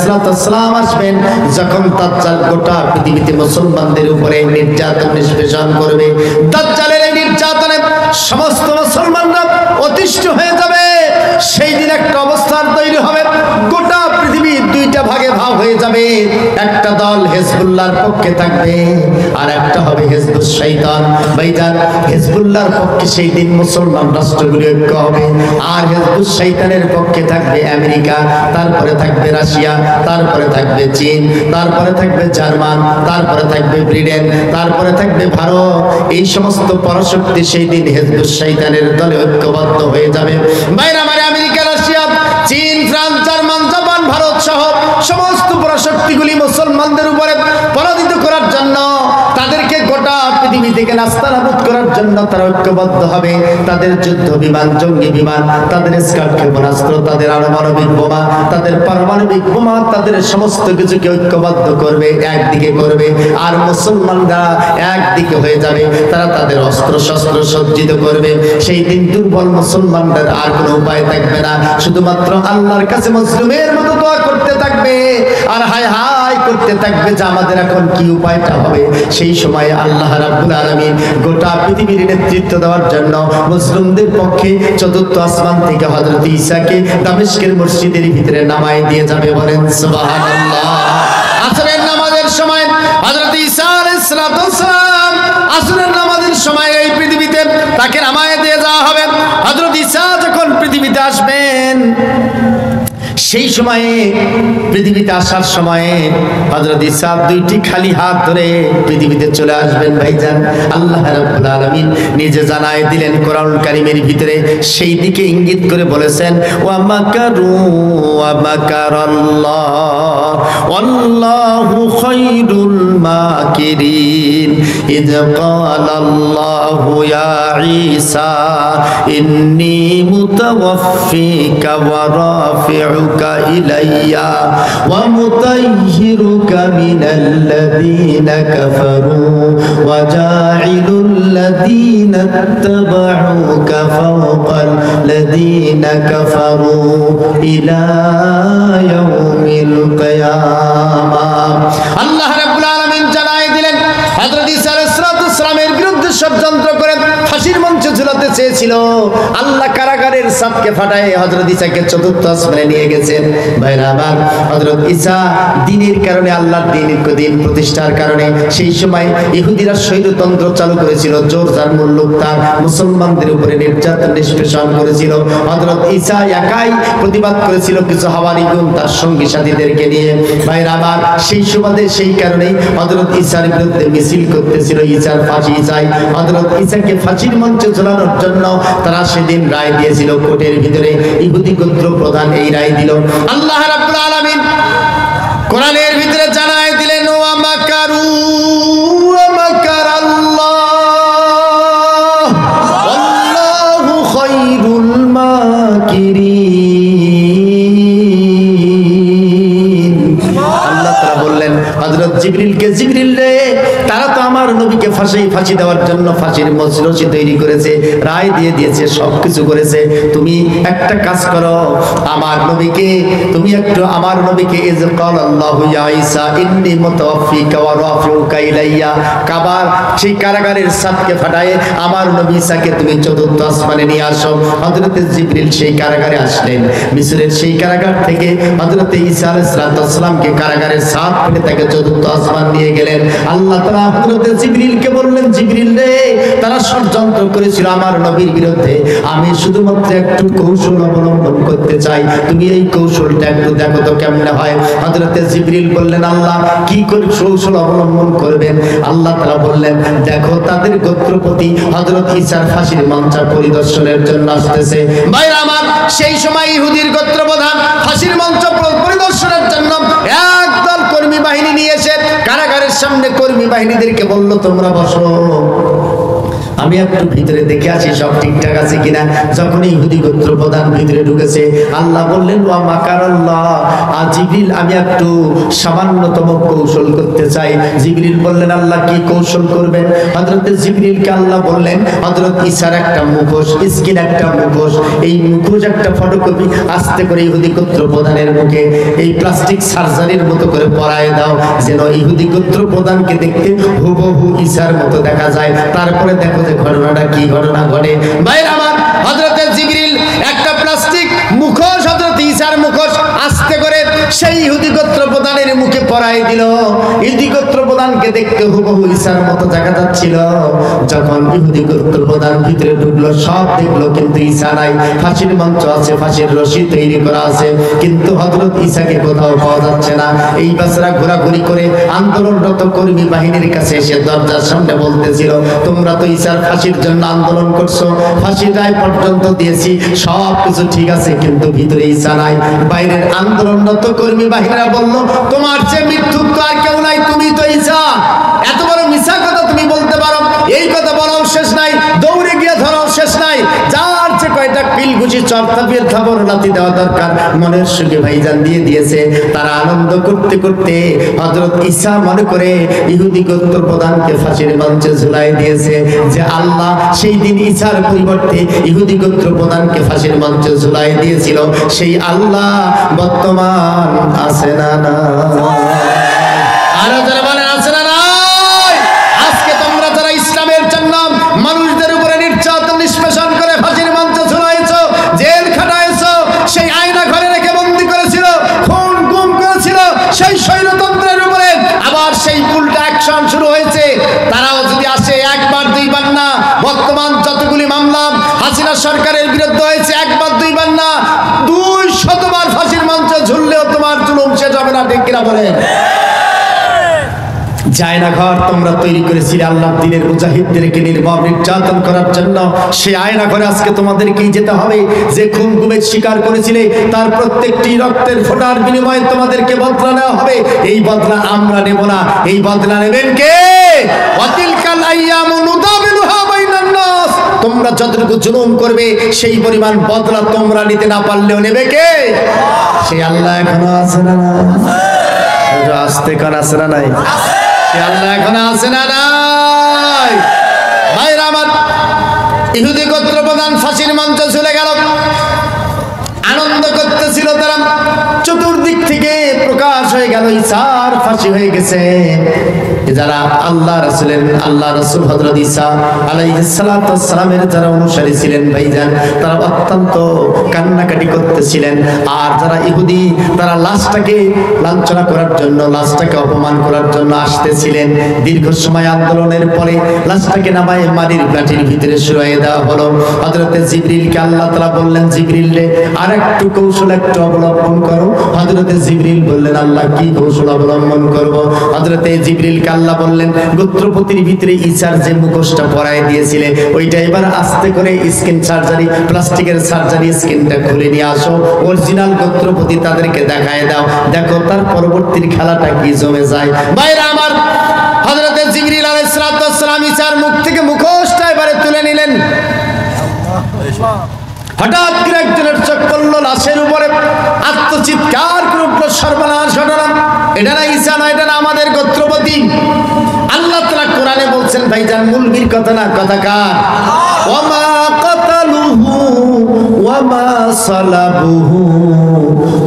সালাম আসবেন, যখন দাজ্জাল গোটা পৃথিবীতে মুসলমানদের উপরে নির্যাতন নিষ্পেষণ করবে, দাজ্জালের এই নির্যাতনে সমস্ত মুসলমানরা অতিষ্ঠ হয়ে যাবে। সেই দিন একটা অবস্থার তৈরি হবে, গোটা পৃথিবী 2টা ভাগে ভাগ হয়ে যাবে। একটা দল হিজবুল্লাহর পক্ষে থাকবে, আর একটা হবে হিজবুশ শয়তান। ভাইজান, হিজবুল্লাহর পক্ষে সেই দিন মুসলমান রাষ্ট্রগুলো ঐক্য হবে, আর হিজবুশ শয়তানের পক্ষে থাকবে আমেরিকা, তারপরে থাকবে রাশিয়া, তারপরে থাকবে চীন, তারপরে থাকবে জার্মান, তারপরে থাকবে ব্রিটেন, তারপরে থাকবে ভারত। এই সমস্ত পরাশক্তি সেই দিন হিজবুশ শয়তানের দলে ঐক্যবদ্ধ হয়ে যাবে। ভাইরা আমার, আমেরিকা, রাশিয়া, চীন, ফ্রান্স, জার্মান, জাপান, ভারত সহ সমস্ত পরাশক্তিগুলি মুসলমানদের উপরে পরাজিত করার জন্য, তাদেরকে গোটা পৃথিবী থেকে নাস্তানাবুদ করার জন্য তারা ঐক্যবদ্ধ হবে। তাদের যুদ্ধ বিমান, জঙ্গি বিমান, তাদের স্কাড ক্ষেপণাস্ত্র, তাদের আণবিক বোমা, তাদের পারমাণবিক বোমা, তাদের সমস্ত কিছুকে ঐক্যবদ্ধ করবে, একদিকে করবে, আর মুসলমানরা একদিকে হয়ে যাবে। তারা তাদের অস্ত্র শস্ত্র সজ্জিত করবে। সেই দিন দুর্বল মুসলমানদের আর কোনো উপায় থাকবে না, শুধুমাত্র আল্লাহর কাছে মুসলিমের মতো দোয়া করতে থাকবে, আর হায় হায় করতে থাকবে যে আমাদের এখন কি উপায়টা হবে। সেই সময় আল্লাহ রাব্বুল আলামিন গোটা পৃথিবীর নেতৃত্ব দেওয়ার জন্য মুসলিমদের পক্ষে চতুর্থ আসমান থেকে হযরত ঈসাকে দামেস্কের মসজিদের ভিতরে নামায় দিয়ে যাবে। বলেন সুবহানাল্লাহ। আসরের নামাজের সময় হযরত ঈসা আলাইহিস সালাম আসরের নামাজের সময় এই পৃথিবীতে তাকে নামায় দিয়ে যাওয়া হবে। হযরত ঈসা যখন পৃথিবীতে আসবেন, সেই সময়ে পৃথিবীতে আসার সময়ে হযরত ঈসা 2টি খালি হাত ধরে পৃথিবীতে চলে আসবেন। ভাইজান, আল্লাহ রাব্বুল আলামিন নিজে জানায় দিলেন কোরআন কারীমের ভিতরে, সেই দিকে ইঙ্গিত করে বলেছেন, ওয়া মাকারু ওয়া মাকারাল্লাহ ওয়াল্লাহু খায়রুল মাকিরিন ইয ক্বালাল্লাহু ইয়া ঈসা ইন্নী মুতাওয়াফফিকা ওয়া রাফি'ুকা ইলাইয়া ওয়া মুতাহহিরুকা মিনাল্লাযীনা কাফারু ওয়া লাযীনা ইত্তাবাউকা ফাওকাল লাযীনা কাফারু ইলা ইয়াউমিল কিয়ামাহ। আল্লাহ রাব্বুল আলামিন জানাই দিলেন হযরত ঈসা আলাইহিস সালামের বিরুদ্ধে ষড়যন্ত্র করে ফাঁসির মঞ্চে ঝুলাতে চেয়েছিল। আল্লাহ কারাগারের সাতকে ফাটায় হযরত ঈসাকে চতুর্থ আসমানে নিয়ে গেছেন। ভাইরা আমার, হযরত ঈসা দ্বীনের কারণে, আল্লাহর দিন প্রতিষ্ঠার কারণে সেই সময় ইহুদিরা স্বৈরতন্ত্র চালু করেছিল, জোর যার মুল্লুক তার, মুসলমানদের উপরে নির্যাতন নিষ্পেষণ করেছিল। হযরত ঈসা একাই প্রতিবাদ করেছিল, কিছু হাওয়ারিগুন তার সঙ্গী সাথীদেরকে নিয়ে। ভাইরা আমার, সেই সুবাদে সেই কারণেই হযরত ঈসার বিরুদ্ধে মিছিল করতেছিল, ঈসার ফাঁসি চাই। হযরত ঈসাকে ফাঁসির মঞ্চে ঝোলানোর জন্য তারা সেদিন রায় দিয়েছিল কোর্টের ভিতরে। ইহুদি গোত্র প্রধান এই রায় দিল। আল্লাহ রাব্বুল আলামিন কোরআনের ভিতরে জানায় দিলেন, ওয়া মাকারু ওয়া মাকারাল্লাহ আল্লাহু খায়রুল মাকিরিন। আল্লাহ তাআলা বললেন হযরত জিবরিলকে, জিবরিল রে, তারা তো আমার নবীকে ফাঁসি দেওয়ার জন্য ফাঁসির রশি তৈরি করেছে, রায় দিয়ে দিয়েছে, সবকিছু করেছে। তুমি একটা কাজ করো, আমার নবীকে ইজ ক্বালাল্লাহু ইয়া ঈসা ইন্নী মুতাওয়াফফিকা ওয়া রাফিউকা ইলাইয়া, কাবার সেই কারাগারের ছাদকে ফাটায় আমার নবী ঈসাকে তুমি চতুর্থ আসমানে নিয়ে আসো। হযরত জিবরিল সেই কারাগারে আসলেন। মিশরের সেই কারাগার থেকে হযরত ঈসা আলাইহিস সালামকে কারাগারের ছাদ ফেটে তাকে চতুর্থ আসমান নিয়ে গেলেন। আল্লাহ তাআলা হযরত জিবরিলকে বললেন, জিবরিল রে, তারা ষড়যন্ত্র করেছিল আমার নবীর বিরুদ্ধে, আমি শুধুমাত্র একটু কৌশল অবলম্বন করতে চাই, তুমি এই কৌশলটা একটু দেখো তো কেমনে হয়। হযরত জিবরিল বললেন, আল্লাহ কি করে কৌশল অবলম্বন করবেন? আল্লাহ তাআলা বললেন, দেখো তাদের গোত্রপতি হযরত ঈসার ফাঁসির মঞ্চ পরিদর্শনের জন্য আসতেছে। ভাইরা আমার, সেই সময় ইহুদির গোত্রপ্রধান ফাঁসির মঞ্চ পরিদর্শনের জন্য একদল কর্মী বাহিনী নিয়ে এসে কারাগারের সামনে কর্মী বাহিনীদেরকে বলল, তোমরা বসো, আমি একটু ভিতরে দেখে আসি সব ঠিকঠাক আছে কিনা। যখন ইহুদি গোত্র প্রধান ভিতরে ঢুকেছে, আল্লাহ বললেন, ওয়া মাকারাল্লাহ, জিবরিল আমি একটু সামান্যতম কৌশল করতে চাই। জিবরিল বললেন, আল্লাহ কি কৌশল করবেন? হযরত জিবরিলকে আল্লাহ বললেন, হযরত ঈসার একটা মুখোশ, স্কিন একটা মুখোশ, এই মুখোশ একটা ফটোকপি আস্তে করে ইহুদি গোত্র প্রধানের মুখে এই প্লাস্টিক সার্জারির মতো করে পরায় দাও, যেন ইহুদি গোত্র প্রধানকে দেখতে হুবহু ঈসার মতো দেখা যায়। তারপরে দেখো ঘটনাটা কি ঘটনা ঘটে। ভাইরা আমার, হযরত জিবরিল একটা প্লাস্টিক মুখোশ, হযরত ঈসার মুখোশ আস্তে করে সেই ইহুদি গোত্র প্রধানের মুখে পরাই দিল। ইহুদি গোত্র প্রধানকে দেখতে হুবহু ঈসার মতো দেখা যাচ্ছিল। যখন ইহুদি গোত্র প্রধান ভিতরে ঢুকলো, সব দেখলো, কিন্তু ঈসা নাই। ফাঁসির মঞ্চ আছে, ফাঁসির রশি তৈরি করা আছে, কিন্তু হযরত ঈসাকে কোথাও পাওয়া যাচ্ছে না। এই বাচ্চারা ঘোরাঘুরি করে আন্দোলনরত কর্মী বাহিনীর কাছে এসে দরজার সামনে বলতেছিল, তোমরা তো ঈসার ফাঁসির জন্য আন্দোলন করছো, ফাঁসির রায় পর্যন্ত দিয়েছি, সব কিছু ঠিক আছে, কিন্তু ভিতরে ঈসা নাই। বাইরের আন্দোলনরত কর্মী বাহিনীরা বলল, তোমার যে মৃত্যু তো আর কেউ নাই, তুমি তো ঈসা। এত বড় মিথ্যা কথা তুমি বলতে পারো? এই কথা বলাও শেষ নাই, দৌড়ে গিয়ে ধরাও শেষ নাই। যার যে কয়টা পিল গুছি চরতাপির খবর লাথি দেওয়া দরকার মনের সুখে ভাইজান দিয়ে দিয়েছে। তারা আনন্দ করতে করতে হযরত ঈসা মনে করে ইহুদি গোত্র প্রধানকে ফাঁসির মঞ্চে ঝুলাই দিয়েছে, যে আল্লাহ সেই দিন ঈসার পরিবর্তে ইহুদি গোত্র প্রধানকে ফাঁসির মঞ্চে ঝুলাই দিয়েছিল, সেই আল্লাহ বর্তমান আছে না না? আরো যারা বলেন আছে না নাই? আজকে তোমরা যারা ইসলামের জন্য মানুষদের উপরে নির্যাতন নিষ্পেষণ করে ফাঁসির মঞ্চে ঝুলাইছো, জেল খাটাইছো, সেই আয়না ঘরে রেখে বন্দী করেছিল, খুন গুম করেছিল, সেই স্বৈরতন্ত্রের উপরে আবার সেই উল্টা অ্যাকশন শুরু হয়েছে। তারাও যদি আসে একবার দুইবার না, বর্তমান যতগুলি মামলা হাসিনা সরকারের বিরুদ্ধে হয়েছে একবার দুইবার না, 200 বার ফাঁসির মঞ্চে ঝুললেও তোমার জুলুম শেষ হবে না। ঠিক কিনা বলেন? জায়না ঘর তোমরা তৈরি করেছিলে আল্লাহর দ্বীনের মুজাহিদদেরকে নির্মম নির্যাতন করার জন্য। সেই আয়না ঘরে আজকে তোমাদেরকেই যেতে হবে। যে খুন গুমের শিকার করেছিলে তার প্রত্যেকটি রক্তের ফোঁটার বিনিময়ে তোমাদেরকে বদলা নেওয়া হবে। এই বদলা আমরা নেব না, এই বদলা নেবেন কে? ওয়াতিলকাল আইয়ামু নুদাবিলুহা বাইনান নাস। তোমরা যতটুকু জুলুম করবে সেই পরিমাণ বদলা তোমরা নিতে না পারলেও নেবে কে? সেই আল্লাহ এখনো আছে না না? আসতে কান আছে না নাই? আল্লাহ এখন আছে না নাই? ইহুদি গোত্র প্রধান ফাঁসির মঞ্চ চলে গেল। আনন্দ করতেছিল তারা, চতুর্দিক থেকে প্রকাশ হয়ে গেল ঈসার ফাঁসি হয়ে গেছে। যারা আল্লাহ রাসূল হযরত ঈসা আলাইহিস সালাতু ওয়াস সালামের যারা অনুসারী ছিলেন ভাইজান, তারা অত্যন্ত কান্নাকাটি করতেছিলেন। আর যারা ইহুদি, তারা লাশটাকে লাঞ্ছনা করার জন্য, লাশটাকে অপমান করার জন্য আসতেছিলেন। দীর্ঘ সময় আন্দোলনের পরে লাশটাকে নামায় মাটির গাঁটির ভিতরে শুইয়ে দেওয়া হলো। হযরত জিবরিলকে আল্লাহ তাআলা বললেন, জিবরিল রে আর একটু কৌশল একটু অবলম্বন করো। হযরত জিবরিল বললেন, আল্লাহ কি কৌশল অবলম্বন করব? হযরত জিবরিলকে আল্লাহ বললেন, গোত্রপতির ভিতরে ঈসার যে মুখোশটা পরায় দিয়েছিলে ওইটা এবার আস্তে করে স্কিন সার্জারি, প্লাস্টিকের সার্জারি, স্কিনটা খুলে নিয়ে আসো, অরিজিনাল গোত্রপতি তাদেরকে দেখায় দাও, দেখো তার পরবর্তীর খেলাটা কি জমে যায়। ভাইরা আমার, হযরত জিবরিল আলাইহিস সালাতু ওয়াস সালাম ঈসার মুখ থেকে মুখোশটা এবারে তুলে নিলেন। হঠাৎ করে একজনের চোখ পড়ল লাশের উপরে, আত্মচিৎকার করে উঠল, সর্বনাশ ঘটনা, এটা না ঈসা না, এটা না আমাদের গোত্রপতি। আল্লাহ তাআলা কোরআনে বলছেন ভাইজান, মূলবীর কথা না, কথা কার? ওয়ামা কাতালুহু ওয়ামা সালাবুহু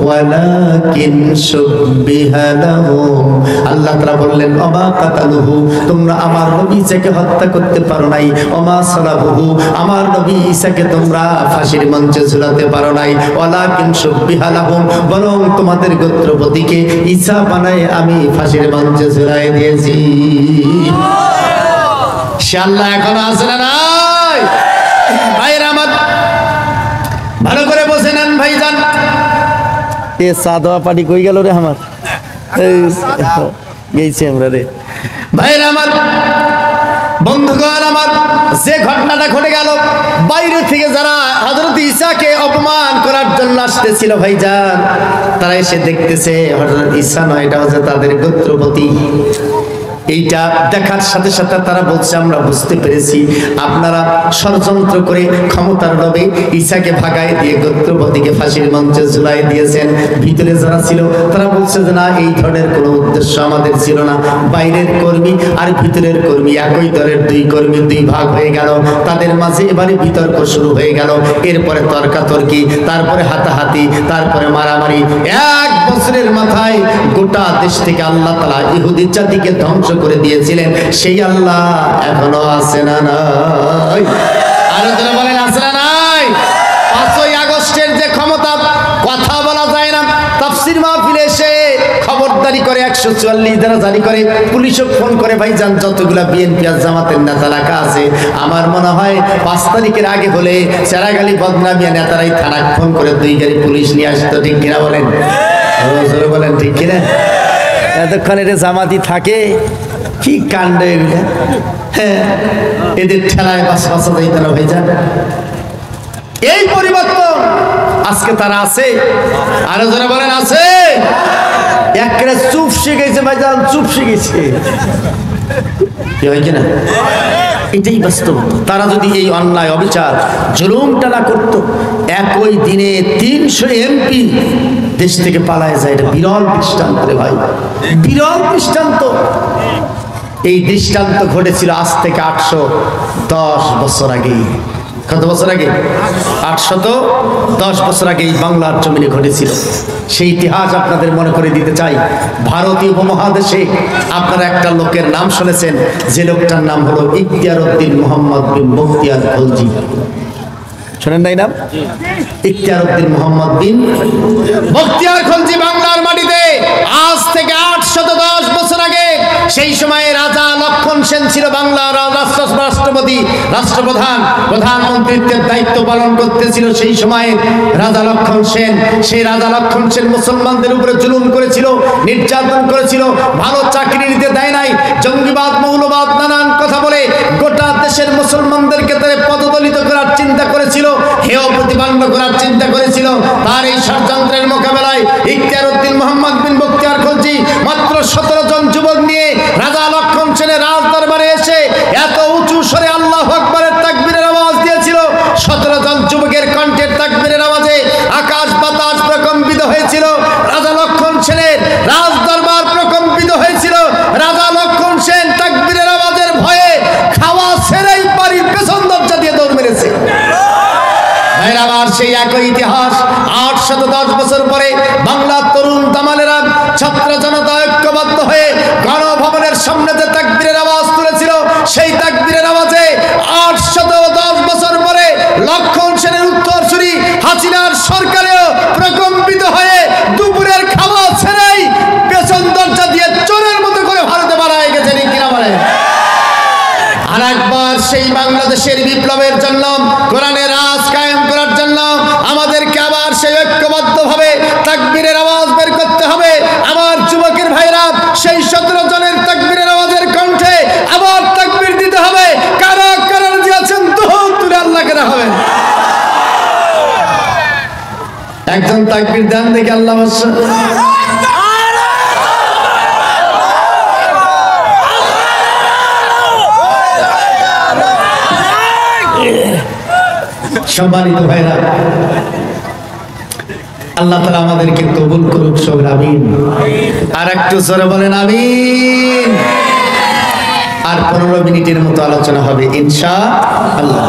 ওয়ালাকিন শুববিহা লাহুম। আল্লাহ তাআলা বললেন, ওয়ামা কাতালুহু, তোমরা আমার নবী ঈসাকে হত্যা করতে পারো নাই। ওয়ামা সালাবুহু, আমার নবী ঈসাকে তোমরা ফাঁসির মঞ্চে ঝুলাতে পারো নাই। ওয়ালাকিন শুববিহা লাহুম, বরং তোমাদের গোত্রপতিকে ঈসা বানায় আমি ফাঁসির মঞ্চে ঝুলাই দিয়েছি। সে আল্লাহ এখনো আছে না নাই? ভাইরা আমার, ভালো করে বসে নেন ভাইজান। এ চা দেওয়া পানি কই গেল রে আমার, গেছি আমরা রে। ভাইরা আমার, বন্ধুগণ আমার, যে ঘটনাটা ঘটে গেল, বাইরে থেকে যারা হযরত ঈসাকে অপমান করার জন্য আসতেছিল ভাইজান, তারা এসে দেখতেছে হযরত ঈসা নয়, এটা হচ্ছে তাদের গোত্রপতি। এইটা দেখার সাথে সাথে তারা বলছে, আমরা বুঝতে পেরেছি আপনারা ষড়যন্ত্র করে ক্ষমতার লোভে ঈসাকে ভাগায় দিয়ে গোত্রপতিকে ফাঁসির মঞ্চে ঝুলাই দিয়েছেন। ভিতরে যারা ছিল তারা বলছে যে না, এই ধরনের কোনো উদ্দেশ্য আমাদের ছিল না। বাইরের কর্মী আর ভিতরের কর্মী, একই দলের দুই কর্মী দুই ভাগ হয়ে গেল। তাদের মাঝে এবারে বিতর্ক শুরু হয়ে গেল। এরপরে তর্কাতর্কি, তারপরে হাতাহাতি, তারপরে মারামারি। 1 বছরের মাথায় গোটা দেশ থেকে আল্লাহ তাআলা ইহুদি জাতিকে ধ্বংস করে দিয়েছিলেন, সেই আল্লাহ এখনো আছে না নাই? আর যারা বলেন আছে না নাই? 5ই আগস্টের যে ক্ষমতা, কথা বলা যায় না, তাফসীর মাহফিলে এসে খবরদারি করে 144 ধারা জারি করে, পুলিশও ফোন করে ভাইজান যতগুলা বিএনপি আর জামাতের নেতা লেখা আছে, আমার মনে হয় 5 তারিখের আগে হলে চেরাগালি বদনামিয়া নেতারাই থানায় ফোন করে 2 গাড়ি পুলিশ নিয়ে আসতো। ঠিক কিনা বলেন? বলেন ঠিক কিনা? এতক্ষণ এটা জামাতি থাকে, কি কাণ্ড এগুলো! হ্যাঁ, এদের ঠেলায় বাস বাসা যাইতে না ভাইজান। এই পরিবর্তন আজকে তারা আছে, আরো যারা বলেন আছে, একটা চুপ শিখেছে ভাইজান, চুপ শিখেছে। কি হয় কিনা? এটাই বাস্তব। তারা যদি এই অন্যায় অবিচার জুলুমটা না করতো, একই দিনে 300 এমপি দেশ থেকে পালায় যায়। এটা বিরল দৃষ্টান্ত রে ভাই, বিরল দৃষ্টান্ত। এই দৃষ্টান্ত ঘটেছিল আজ থেকে 810 বছর আগে। কত বছর আগে? 810 বছর আগে এই বাংলার জমিনে ঘটেছিল। সেই ইতিহাস আপনাদের মনে করে দিতে চাই। ভারতীয় উপমহাদেশে আপনারা একটা লোকের নাম শুনেছেন, যে লোকটার নাম হলো ইখতিয়ার উদ্দিন মোহাম্মদ বিন বখতিয়ার খলজি। শোনেন নাই নাম? ইখতিয়ার উদ্দিন মোহাম্মদ বিন বখতিয়ার খলজি বাংলার মাটিতে আজ থেকে 810 বছর আগে, সেই সময়ে রাজা লক্ষণ সেন ছিল বাংলার রাষ্ট্রপতি, রাষ্ট্রপ্রধান, প্রধানমন্ত্রীত্বের দায়িত্ব পালন করতেছিল সেই সময়ে রাজা লক্ষণ সেন। সেই রাজা লক্ষণ সেন মুসলমানদের উপরে জুলুম করেছিল, নির্যাতন করেছিল, ভালো চাকরি নিতে দেয় নাই, জঙ্গিবাদ, মৌলবাদ, নানান কথা বলে গোটা দেশের মুসলমানদেরকে তারা পদদলিত করার চিন্তা করেছিল, হেয় প্রতিপন্ন করার চিন্তা করেছিল। তার এই ষড়যন্ত্রের মোকাবেলায় ইখতিয়ার উদ্দিন মোহাম্মদ বিন বখতিয়ার খলজি মাত্র 17 জন যুবক নিয়ে রাজা লক্ষণ সেনের রাজ দরবারে এসে এত উঁচু স্বরে আল্লাহু আকবারের তাকবীরের আওয়াজ দিয়েছিল, 17 জন যুবকের কণ্ঠের তাকবীরের আওয়াজে আকাশ বাতাস প্রকম্পিত হয়েছিল। রাজা লক্ষণ সেনের রাজ দরবার প্রকম্পিত হয়েছিল। রাজা লক্ষণ সেন তাকবীরের আওয়াজের ভয়ে খাওয়া ছেড়েই বাড়ির পেছন দরজা দিয়ে দৌড় মেরেছে। সেই একই ইতিহাস 810 বছর পরে বাংলার তরুণ তামালেরা ছাত্র জনতা ঐক্যবদ্ধ হয়ে গণভবনের সামনে যে তাকবীরের আওয়াজ তুলেছিল, সেই তাকবীরের আওয়াজে 810 বছর পরে লক্ষণ সেনের উত্তরসূরি হাসিনার সরকারেও প্রকম্পিত হয়ে দুপুরের খাওয়া ছেড়েই পেছন দরজা দিয়ে চোরের মতো করে ভারতে পালায় গেছে। কিনা বলে? আর একবার সেই বাংলাদেশের বিপ্লবের জন্য, কোরআনের রাজ কায়েম করার জন্য আমাদেরকে আবার সেই ঐক্যবদ্ধভাবে তাকবীরের আওয়াজ বের করতে হবে। আমার যুবকের ভাইরা, সেই 17 জনের তাকবীরের আওয়াজের কণ্ঠে আবার তাকবীর দিতে হবে। কারা কারা দিয়েছেন দুহাত তুলে আল্লাহকে রাখবেন। একজন তাকবীর দেন দেখি, আল্লাহ বলছে। সম্মানিত ভাইরা, আল্লাহ তাআলা আমাদেরকে কবুল করুক, সবাই আমিন। আর একটু জোরে বলেন আমিন। আর 15 মিনিটের মতো আলোচনা হবে ইনশাআল্লাহ।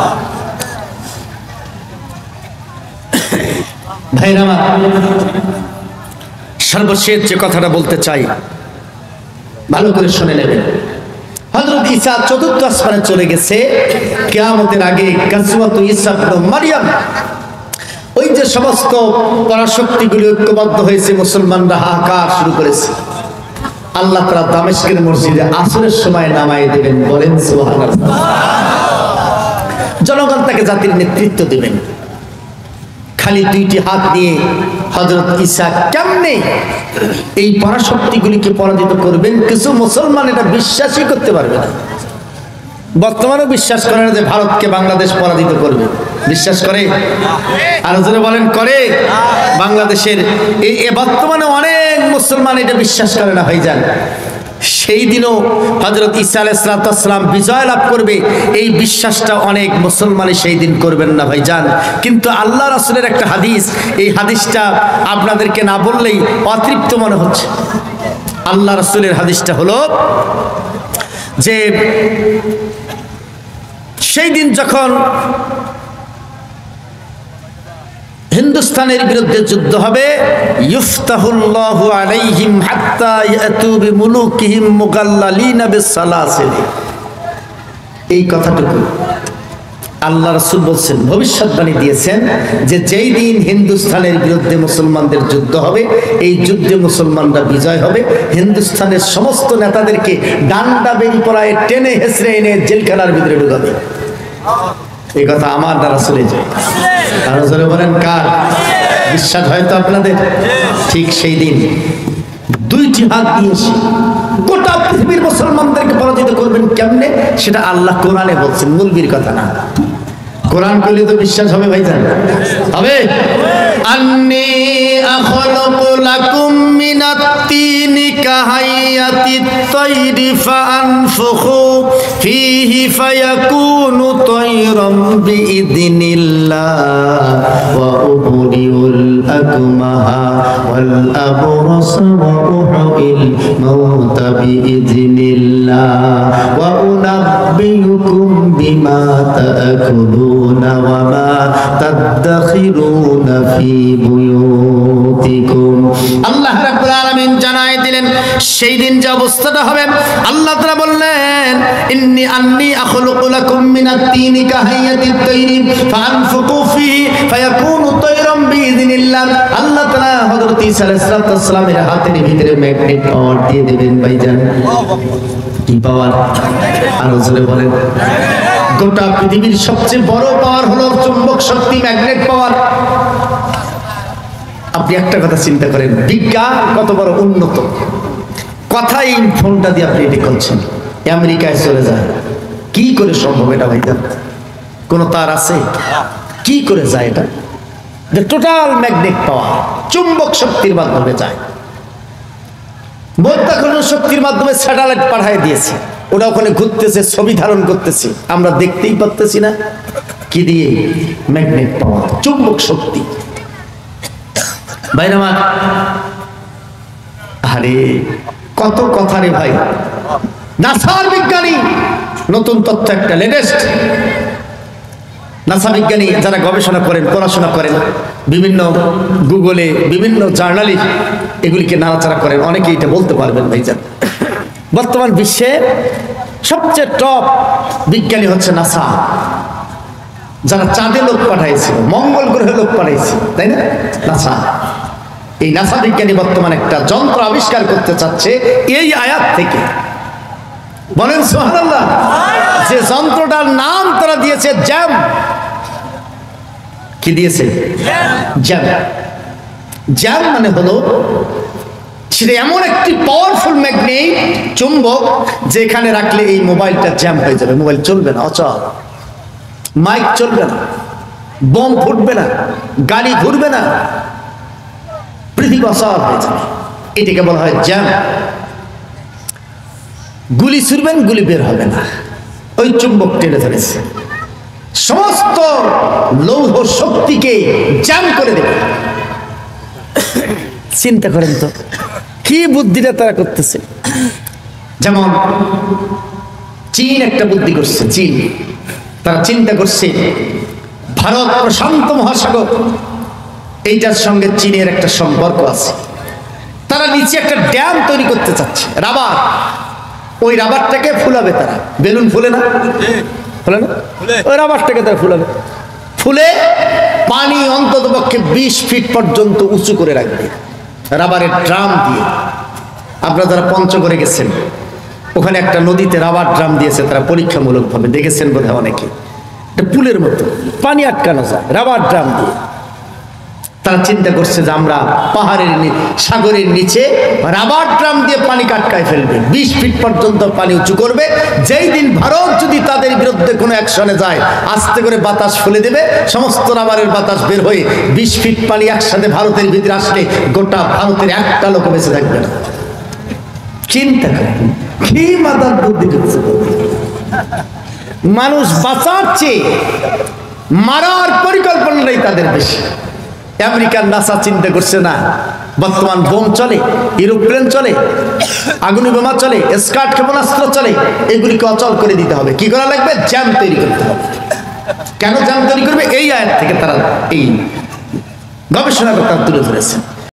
ভাইরা আমার, সর্বশেষ যে কথাটা বলতে চাই, ভালো করে শুনে নেবেন। হযরত ঈসা 4র্থ আসমানে চলে গেছে। কিয়ামতের আগে গাজওয়াত ঈসা ইবনে মারইয়াম, ওই যে সমস্ত পরাশক্তিগুলি ঐক্যবদ্ধ হয়েছে, মুসলমানরা হাহাকার শুরু করেছে। আল্লাহ তাআলা দামেস্কের মসজিদে আসরের সময় নামায় দেবেন। বলেন সুবহানাল্লাহ। জনগণ তাকে জাতির নেতৃত্ব দেবেন। খালি 2টি হাত নিয়ে হযরত ঈসা কেমনে এই পরাশক্তিগুলিকে পরাজিত করবেন, কিছু মুসলমান এটা বিশ্বাসই করতে পারবে না। বর্তমানেও বিশ্বাস করে না যে ভারতকে বাংলাদেশ পরাজিত করবে। বিশ্বাস করে? আর জোরে বলেন, করে? বাংলাদেশের এই বর্তমানে অনেক মুসলমান এটা বিশ্বাস করে না ভাইজান। সেই দিনও হযরত ঈসা আলাইহিস সালাম বিজয় লাভ করবে, এই বিশ্বাসটা অনেক মুসলমানই সেই দিন করবেন না ভাইজান। কিন্তু আল্লাহ রাসূলের একটা হাদিস, এই হাদিসটা আপনাদেরকে না বললেই অতৃপ্ত মনে হচ্ছে। আল্লাহ রাসূলের হাদিসটা হলো যে সেই দিন যখন হিন্দুস্তানের বিরুদ্ধে যুদ্ধ হবে, ইফতাহুল্লাহু আলাইহিম হাত্তা ইয়াতু বিমুলুকিহিম মুগাল্লালিনা বিসসালাসিল। এই কথাটুকু আল্লাহ রাসূল বলছেন, ভবিষ্যৎবাণী দিয়েছেন যে যেই দিন হিন্দুস্তানের বিরুদ্ধে মুসলমানদের যুদ্ধ হবে, এই যুদ্ধে মুসলমানরা বিজয় হবে। হিন্দুস্তানের সমস্ত নেতাদেরকে ডান্ডা বেরি পরায় টেনে হেসড়ে এনে জেলখানার ভিতরে ঢুকাবে। এই কথা আমার দ্বারা চলে যায়। আর জোরে বলেন কার? বিশ্বাস হয়তো আপনাদের। ঠিক সেই দিন 2টি হাত দিয়েছি, গোটা পৃথিবীর মুসলমানদেরকে পরাজিত করবেন কেমনে, সেটা আল্লাহ কোরআনে বলছেন, মুলবির কথা না। কোরআন করলে তো বিশ্বাস হবে ভাইজান, হবে। আন্নী আখলুকু লাকুম মিনাত তিনি কাহাইয়াতিত তাইরি ফাআনফুখু ফীহি ফায়াকুনু তায়রাম বিইذنিল্লাহ ওয়া উবরিউল আকমাহা ওয়াল আবরাস ওয়া উহইল মাউতা বিইذنিল্লাহ ওয়া উনাব্বিউকুম বিমা তা'কুলুনা ওয়া মা তাদখিরুনা ফি বুয়ুতিকুম। আল্লাহ রাব্বুল আলামিন জানাই দিলেন সেই দিন যে অবস্থাটা হবে। আল্লাহ তাআলা বললেন, ইন্নী আন্নী আখলুকু লাকুম মিনাত তিনি কাহাইয়াতিত তাইরি ফাআনফুকু ফীহি ফায়াকুনু তায়রাম বিইذنিল্লাহ। আল্লাহ তাআলা হযরত ঈসা আলাইহিস সালামের হাতের ভিতরে ম্যাগনেট পাওয়ার দিয়ে দেবেন ভাইজান। কি পাওয়ার? আর জোরে বলেন। গোটা পৃথিবীর সবচেয়ে বড় পাওয়ার হলো চুম্বক শক্তি, ম্যাগনেট পাওয়ার। আপনি একটা কথা চিন্তা করেন, বিজ্ঞান কত বড় উন্নত। কথাই ফোনটা দিয়ে আপনি এটি করছেন, আমেরিকায় চলে যায়। কি করে সম্ভব এটা ভাইজান? কোন তার আছে? কি করে যায় এটা? টোটাল ম্যাগনেট পাওয়ার, চুম্বক শক্তির মাধ্যমে যায়। বৈদ্যুতিক শক্তির মাধ্যমে স্যাটেলাইট পাঠিয়ে দিয়েছে, ওটা ওখানে ঘুরতেছে, ছবি ধারণ করতেছে, আমরা দেখতেই পাচ্ছি না। কি দিয়ে? ম্যাগনেট পাওয়ার, চুম্বক শক্তি। ভাই আমার, আরে কত কথা রে ভাই। নাসার বিজ্ঞানী নতুন তথ্য একটা লেটেস্ট, নাসা বিজ্ঞানী যারা গবেষণা করেন, পড়াশোনা করেন, বিভিন্ন গুগলে, বিভিন্ন জার্নালে এগুলিকে নাড়াচাড়া করেন, অনেকে এটা বলতে পারবেন ভাইজান। বর্তমান বিশ্বে সবচেয়ে টপ বিজ্ঞানী হচ্ছে নাসা, যারা চাঁদে লোক পাঠাইছিল, মঙ্গল গ্রহে লোক পাঠাইছিল, তাই না? নাসা, এই নাসা বিজ্ঞানী বর্তমানে একটা যন্ত্র আবিষ্কার করতে চাচ্ছে এই আয়াত থেকে। বলেন সুবহানাল্লাহ। যে যন্ত্রটার নাম তারা দিয়েছে জ্যাম। কি দিয়েছে? জ্যাম। জ্যাম মানে হলো সেটা এমন একটি পাওয়ারফুল ম্যাগনেট, চুম্বক, যেখানে রাখলে এই মোবাইলটা জ্যাম হয়ে যাবে, মোবাইল চলবে না, অচল, মাইক চলবে না, বোম ফুটবে না, গাড়ি ঘুরবে না, পৃথিবী অচল হয়ে যাবে। এটাকে বলা হয় জ্যাম। গুলি ছুড়বেন, গুলি বের হবে না, ওই চুম্বক টেনে ধরেছে, সমস্ত লৌহ শক্তিকে জ্যাম করে দেবে। চিন্তা করেন তো কি বুদ্ধিটা তারা করতেছে। যেমন চীন একটা বুদ্ধি করছে। চীন তারা চিন্তা করছে ভারত প্রশান্ত মহাসাগর, এইটার সঙ্গে চীনের একটা সম্পর্ক আছে। তারা নিচে একটা ড্যাম তৈরি করতে চাচ্ছে, রাবার। ওই রাবারটাকে ফুলাবে তারা, বেলুন ফুলে না, ফুলে না, ওই রাবারটাকে তারা ফুলাবে, ফুলে পানি অন্তত পক্ষে 20 ফিট পর্যন্ত উঁচু করে রাখবে রাবারের ড্রাম দিয়ে। আপনারা যারা পঞ্চগড়ে গেছেন, ওখানে একটা নদীতে রাবার ড্রাম দিয়েছে তারা পরীক্ষামূলকভাবে, দেখেছেন বোধহয় অনেকে। এটা পুলের মতো, পানি আটকানো যায় রাবার ড্রাম দিয়ে। তারা চিন্তা করছে যে আমরা পাহাড়ের সাগরের নিচে রাবার ড্রাম দিয়ে পানি আটকায় ফেলবে, 20 ফিট পর্যন্ত পানি উঁচু করবে। যেই দিন ভারত যদি তাদের বিরুদ্ধে কোনো অ্যাকশনে যায়, আস্তে করে বাতাস ফুলে দেবে, সমস্ত রাবারের বাতাস বের হয়ে 20 ফিট পানি একসাথে ভারতের ভিতরে আসলে গোটা ভারতের একটা লোক বেঁচে থাকবে না। চিন্তা করেন কি মাথার বুদ্ধি করছে। মানুষ বাঁচার চেয়ে মারার পরিকল্পনাটাই তাদের বেশি। আমেরিকার নাসা চিন্তা করছে না, বর্তমান বোম চলে, এরোপ্লেন চলে, আগুন বোমা চলে, স্কার্ট ক্ষেপণাস্ত্র চলে, এগুলিকে অচল করে দিতে হবে। কি করা লাগবে? জ্যাম তৈরি করতে হবে। কেন জ্যাম তৈরি করবে? এই আয়াত থেকে তারা এই গবেষণা করতে তুলে ধরেছে।